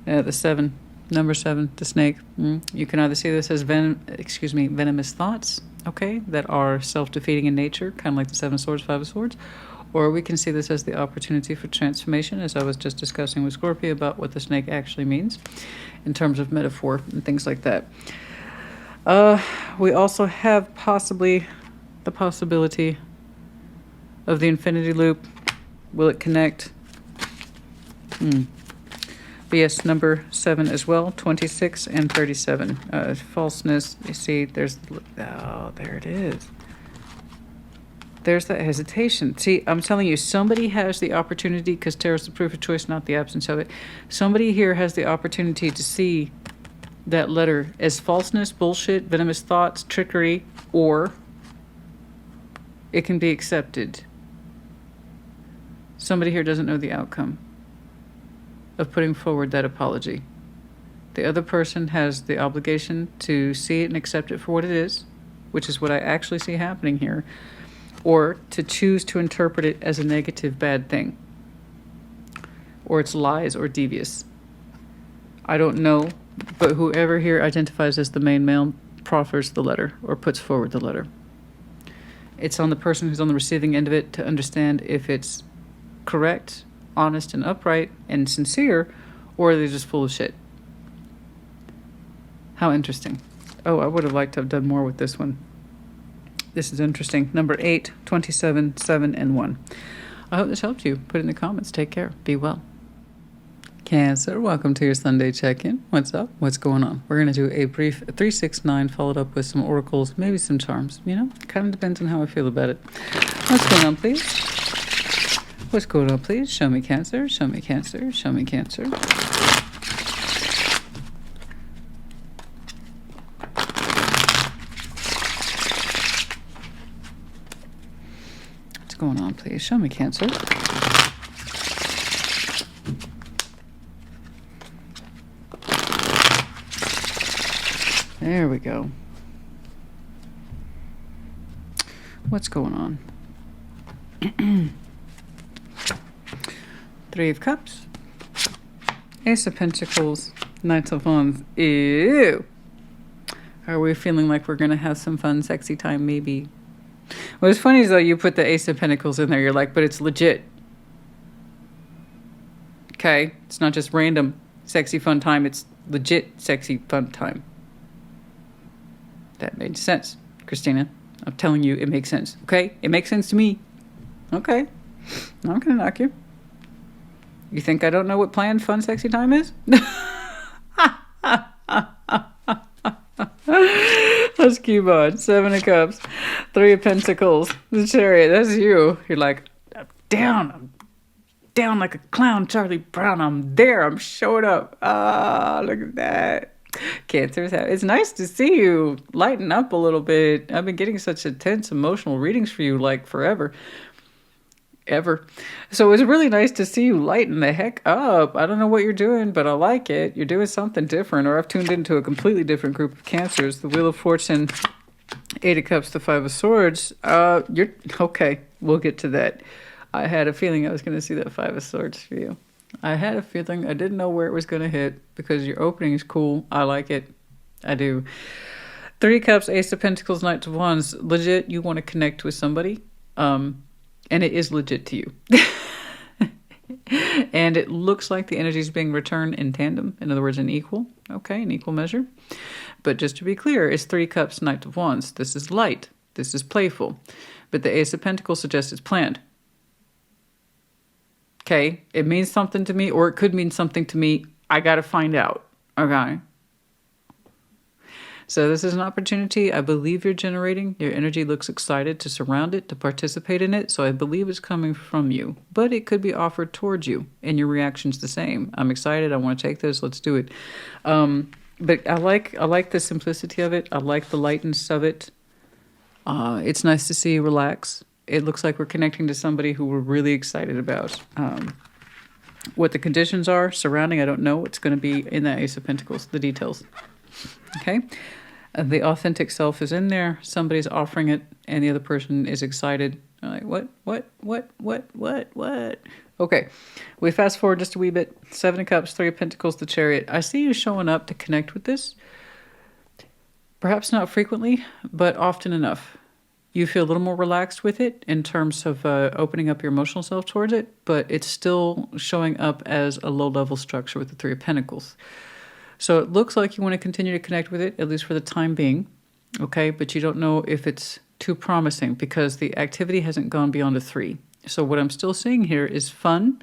The 7, number 7, the snake. You can either see this as venomous thoughts, okay, that are self-defeating in nature, kind of like the 7 of Swords, 5 of Swords, Or we can see this as the opportunity for transformation, as I was just discussing with Scorpio about what the snake actually means in terms of metaphor and things like that. We also have possibly the possibility of the infinity loop. Will it connect? But yes, number 7 as well, 26 and 37. Falseness, you see, there it is. There's that hesitation. See, I'm telling you, somebody has the opportunity, because tarot is the proof of choice, not the absence of it. Somebody here has the opportunity to see that letter as falseness, bullshit, venomous thoughts, trickery, or it can be accepted. Somebody here doesn't know the outcome of putting forward that apology. The other person has the obligation to see it and accept it for what it is, which is what I actually see happening here, or to choose to interpret it as a negative bad thing, or it's lies or devious. I don't know, but whoever here identifies as the main male proffers the letter or puts forward the letter. It's on the person who's on the receiving end of it to understand if it's correct, honest and upright and sincere, or are they just full of shit. How interesting. Oh, I would have liked to have done more with this one. This is interesting. Number 8, 27, 7, and 1. I hope this helped you. Put it in the comments. Take care. Be well. Cancer, welcome to your Sunday check-in. What's up? What's going on? We're going to do a brief 369 followed up with some oracles, maybe some charms. You know, kind of depends on how I feel about it. What's going on, please? What's going on, please? Show me Cancer. Show me Cancer. Show me Cancer. What's going on, please? Show me Cancer. There we go. What's going on? 3 of Cups. Ace of Pentacles. Knight of Wands. Ew. Are we feeling like we're going to have some fun, sexy time? Maybe. What's funny is, though, you put the Ace of Pentacles in there. You're like, but it's legit. Okay? It's not just random sexy fun time. It's legit sexy fun time. That made sense, Christina. I'm telling you, it makes sense. Okay? It makes sense to me. Okay. I'm not going to knock you. You think I don't know what planned fun, sexy time is? Let's keep on. 7 of Cups. 3 of Pentacles. The Chariot. That's you. You're like, I'm down like a clown, Charlie Brown. I'm there. I'm showing up. Ah, look at that. Cancers, it's nice to see you lighten up a little bit. I've been getting such intense emotional readings for you like forever. Ever. So it's really nice to see you lighten the heck up. I don't know what you're doing, but I like it. You're doing something different, or I've tuned into a completely different group of Cancers. The Wheel of Fortune, 8 of Cups, the 5 of Swords. You're okay. We'll get to that. I had a feeling I was going to see that 5 of Swords for you. I had a feeling. I didn't know where it was going to hit because your opening is cool. I like it. I do. 3 of Cups, Ace of Pentacles, Knight of Wands. Legit, you want to connect with somebody. And it is legit to you. And it looks like the energy is being returned in tandem. In other words, in equal. Okay, in equal measure. But just to be clear, it's 3 Cups, Knight of Wands. This is light. This is playful. But the Ace of Pentacles suggests it's planned. Okay, it means something to me, or it could mean something to me. I got to find out. Okay. So this is an opportunity I believe you're generating. Your energy looks excited to surround it, to participate in it. So I believe it's coming from you, but it could be offered towards you, and your reaction's the same. I'm excited. I want to take this. Let's do it. But I like the simplicity of it. I like the lightness of it. It's nice to see you relax. It looks like we're connecting to somebody who we're really excited about. What the conditions are surrounding, I don't know. It's going to be in that Ace of Pentacles, the details. Okay? The authentic self is in there. Somebody's offering it, and the other person is excited. Like, what? Okay. We fast forward just a wee bit. 7 of Cups, 3 of Pentacles, the Chariot. I see you showing up to connect with this. Perhaps not frequently, but often enough. you feel a little more relaxed with it in terms of opening up your emotional self towards it, but it's still showing up as a low-level structure with the Three of Pentacles. So it looks like you want to continue to connect with it, at least for the time being, okay? But you don't know if it's too promising because the activity hasn't gone beyond a 3. So what I'm still seeing here is fun,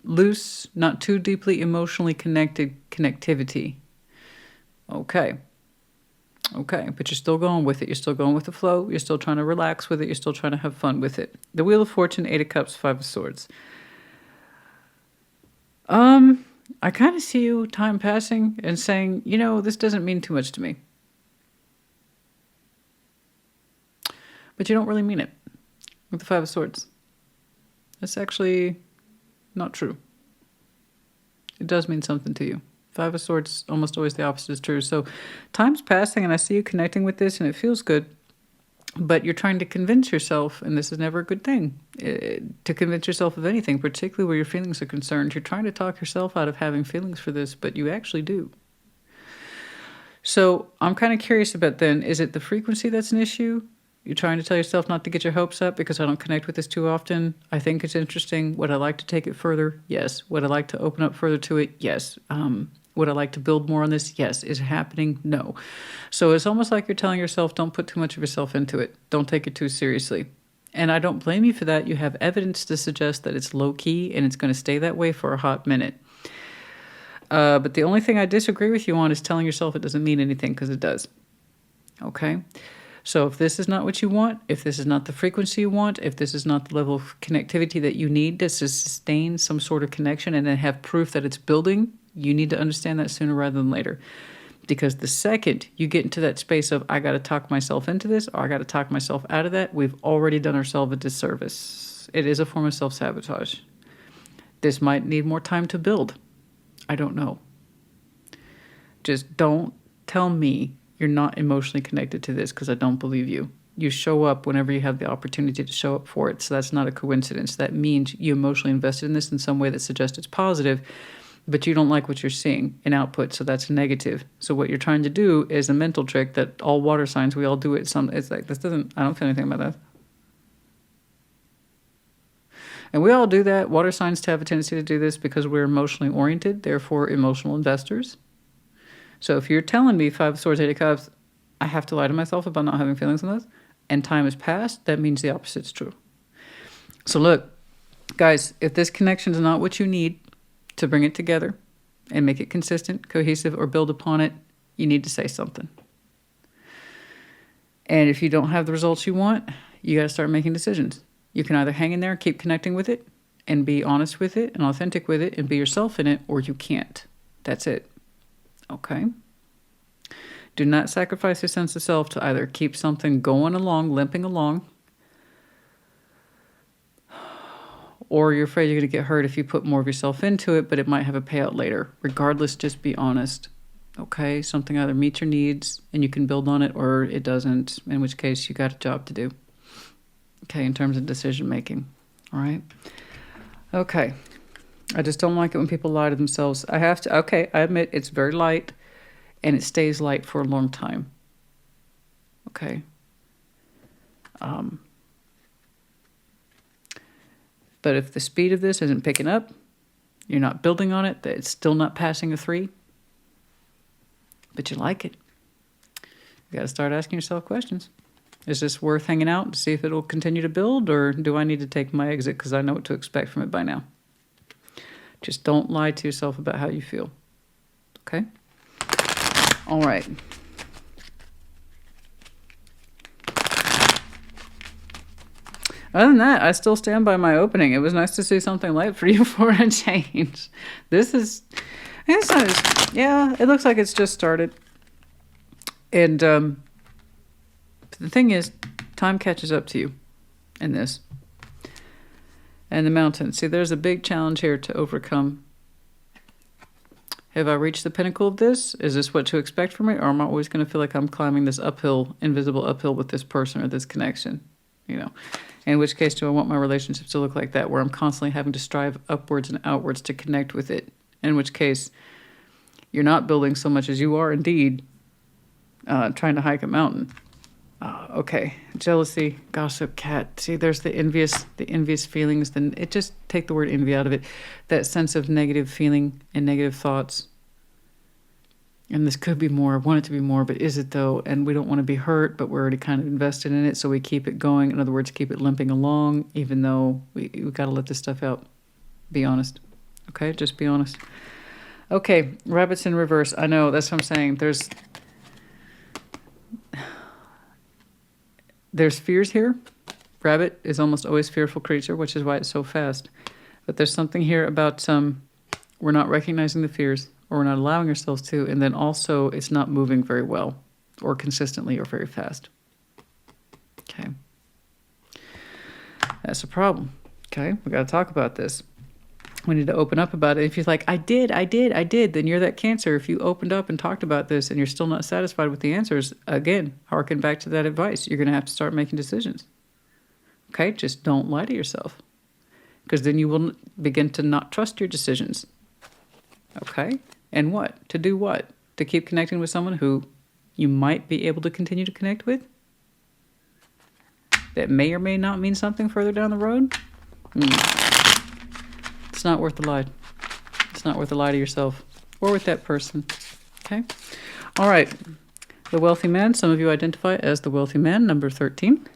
loose, not too deeply emotionally connected connectivity. Okay. Okay, but you're still going with it. You're still going with the flow. You're still trying to relax with it. You're still trying to have fun with it. The Wheel of Fortune, 8 of Cups, 5 of Swords. I kind of see you time passing and saying, you know, this doesn't mean too much to me. But you don't really mean it with the 5 of Swords. That's actually not true. It does mean something to you. 5 of Swords, almost always the opposite is true. So time's passing and I see you connecting with this and it feels good. But you're trying to convince yourself, and this is never a good thing, to convince yourself of anything, particularly where your feelings are concerned. You're trying to talk yourself out of having feelings for this, but you actually do. So I'm kind of curious about then, is it the frequency that's an issue? You're trying to tell yourself not to get your hopes up because I don't connect with this too often. I think it's interesting. Would I like to take it further? Yes. Would I like to open up further to it? Yes. Would I like to build more on this? Yes. Is it happening? No. So it's almost like you're telling yourself, don't put too much of yourself into it. Don't take it too seriously. And I don't blame you for that. You have evidence to suggest that it's low key and it's going to stay that way for a hot minute. But the only thing I disagree with you on is telling yourself it doesn't mean anything, because it does. Okay? So if this is not what you want, if this is not the frequency you want, if this is not the level of connectivity that you need to sustain some sort of connection and then have proof that it's building, you need to understand that sooner rather than later. Because the second you get into that space of, I got to talk myself into this, or I got to talk myself out of that, we've already done ourselves a disservice. It is a form of self-sabotage. This might need more time to build. I don't know. Just don't tell me you're not emotionally connected to this, because I don't believe you. You show up whenever you have the opportunity to show up for it. So that's not a coincidence. That means you emotionally invested in this in some way that suggests it's positive, but you don't like what you're seeing in output, so that's negative. So what you're trying to do is a mental trick that all water signs, we all do it. It's like, this doesn't, I don't feel anything about that. And we all do that. Water signs have a tendency to do this because we're emotionally oriented, therefore emotional investors. So if you're telling me 5 of Swords, 8 of Cups, I have to lie to myself about not having feelings on this, and time has passed, that means the opposite's true. So look, guys, if this connection is not what you need to bring it together and make it consistent, cohesive, or build upon it, you need to say something. And if you don't have the results you want, you got to start making decisions. You can either hang in there, keep connecting with it, and be honest with it and authentic with it and be yourself in it, or you can't. That's it. Okay? Do not sacrifice your sense of self to either keep something going along, limping along, or you're afraid you're going to get hurt if you put more of yourself into it, but it might have a payout later. Regardless, just be honest. Okay? Something either meets your needs and you can build on it, or it doesn't, in which case you got a job to do. Okay, in terms of decision making. All right? Okay. I just don't like it when people lie to themselves. I have to, okay, I admit it's very light and it stays light for a long time. Okay. But if the speed of this isn't picking up, you're not building on it, that it's still not passing a 3, but you like it, you got to start asking yourself questions. Is this worth hanging out to see if it'll continue to build, or do I need to take my exit because I know what to expect from it by now? Just don't lie to yourself about how you feel. Okay? All right. Other than that, I still stand by my opening. It was nice to see something light for you for a change. This is, it's not as, yeah, it looks like it's just started. And the thing is, time catches up to you in this. And the mountain. See, there's a big challenge here to overcome. Have I reached the pinnacle of this? Is this what to expect from me? Or am I always going to feel like I'm climbing this uphill, invisible uphill with this person or this connection? You know, in which case do I want my relationships to look like that, where I'm constantly having to strive upwards and outwards to connect with it? In which case, you're not building so much as you are indeed trying to hike a mountain. Okay, jealousy, gossip, cat. See, there's the envious feelings. Then it just take the word envy out of it. That sense of negative feeling and negative thoughts. And this could be more. I want it to be more, but is it though? And we don't want to be hurt, but we're already kind of invested in it, so we keep it going. In other words, keep it limping along, even though we got to let this stuff out. Be honest. Okay, just be honest. Okay, rabbits in reverse. I know, that's what I'm saying. There's fears here. Rabbit is almost always a fearful creature, which is why it's so fast. But there's something here about we're not recognizing the fears, or we're not allowing ourselves to, and then also it's not moving very well, or consistently, or very fast. Okay. That's a problem. Okay, we got to talk about this. We need to open up about it. If you're like, I did, then you're that Cancer. If you opened up and talked about this and you're still not satisfied with the answers, again, harken back to that advice. You're going to have to start making decisions. Okay? Just don't lie to yourself. Because then you will begin to not trust your decisions. Okay? And what? To do what? To keep connecting with someone who you might be able to continue to connect with? That may or may not mean something further down the road? It's not worth the lie. It's not worth the lie to yourself or with that person. Okay? All right. The wealthy man. Some of you identify as the wealthy man, number 13.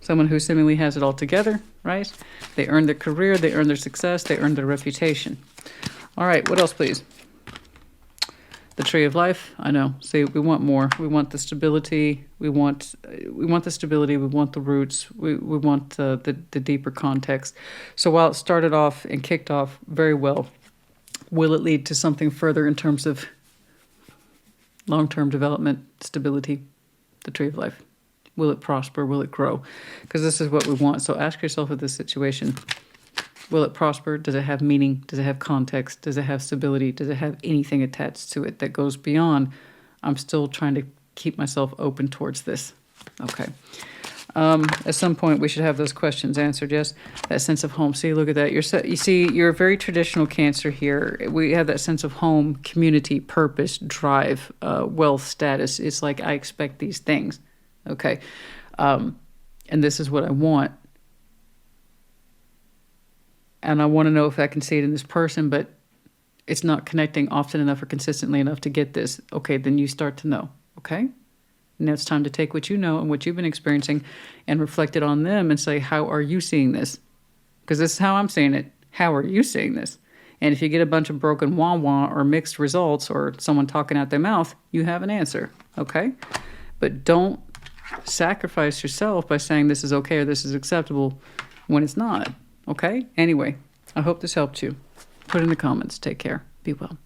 Someone who seemingly has it all together, right? They earn their career, they earn their success, they earn their reputation. All right. What else, please? The tree of life. I know. See, we want more. We want the stability. We want the stability. We want the roots. We want the deeper context. So while it started off and kicked off very well, will it lead to something further in terms of long-term development, stability, the tree of life? Will it prosper? Will it grow? Because this is what we want. So ask yourself with this situation, will it prosper? Does it have meaning? Does it have context? Does it have stability? Does it have anything attached to it that goes beyond, I'm still trying to keep myself open towards this? Okay. At some point, we should have those questions answered, yes? That sense of home. See, look at that. You see, you're a very traditional Cancer here. We have that sense of home, community, purpose, drive, wealth, status. It's like, I expect these things. Okay. And this is what I want. And I want to know if I can see it in this person, but it's not connecting often enough or consistently enough to get this. Okay, then you start to know, okay? Now it's time to take what you know and what you've been experiencing and reflect it on them and say, how are you seeing this? Because this is how I'm seeing it. How are you seeing this? And if you get a bunch of broken wah-wah or mixed results or someone talking out their mouth, you have an answer, okay? But don't sacrifice yourself by saying this is okay or this is acceptable when it's not. Okay? Anyway, I hope this helped you. Put in the comments. Take care. Be well.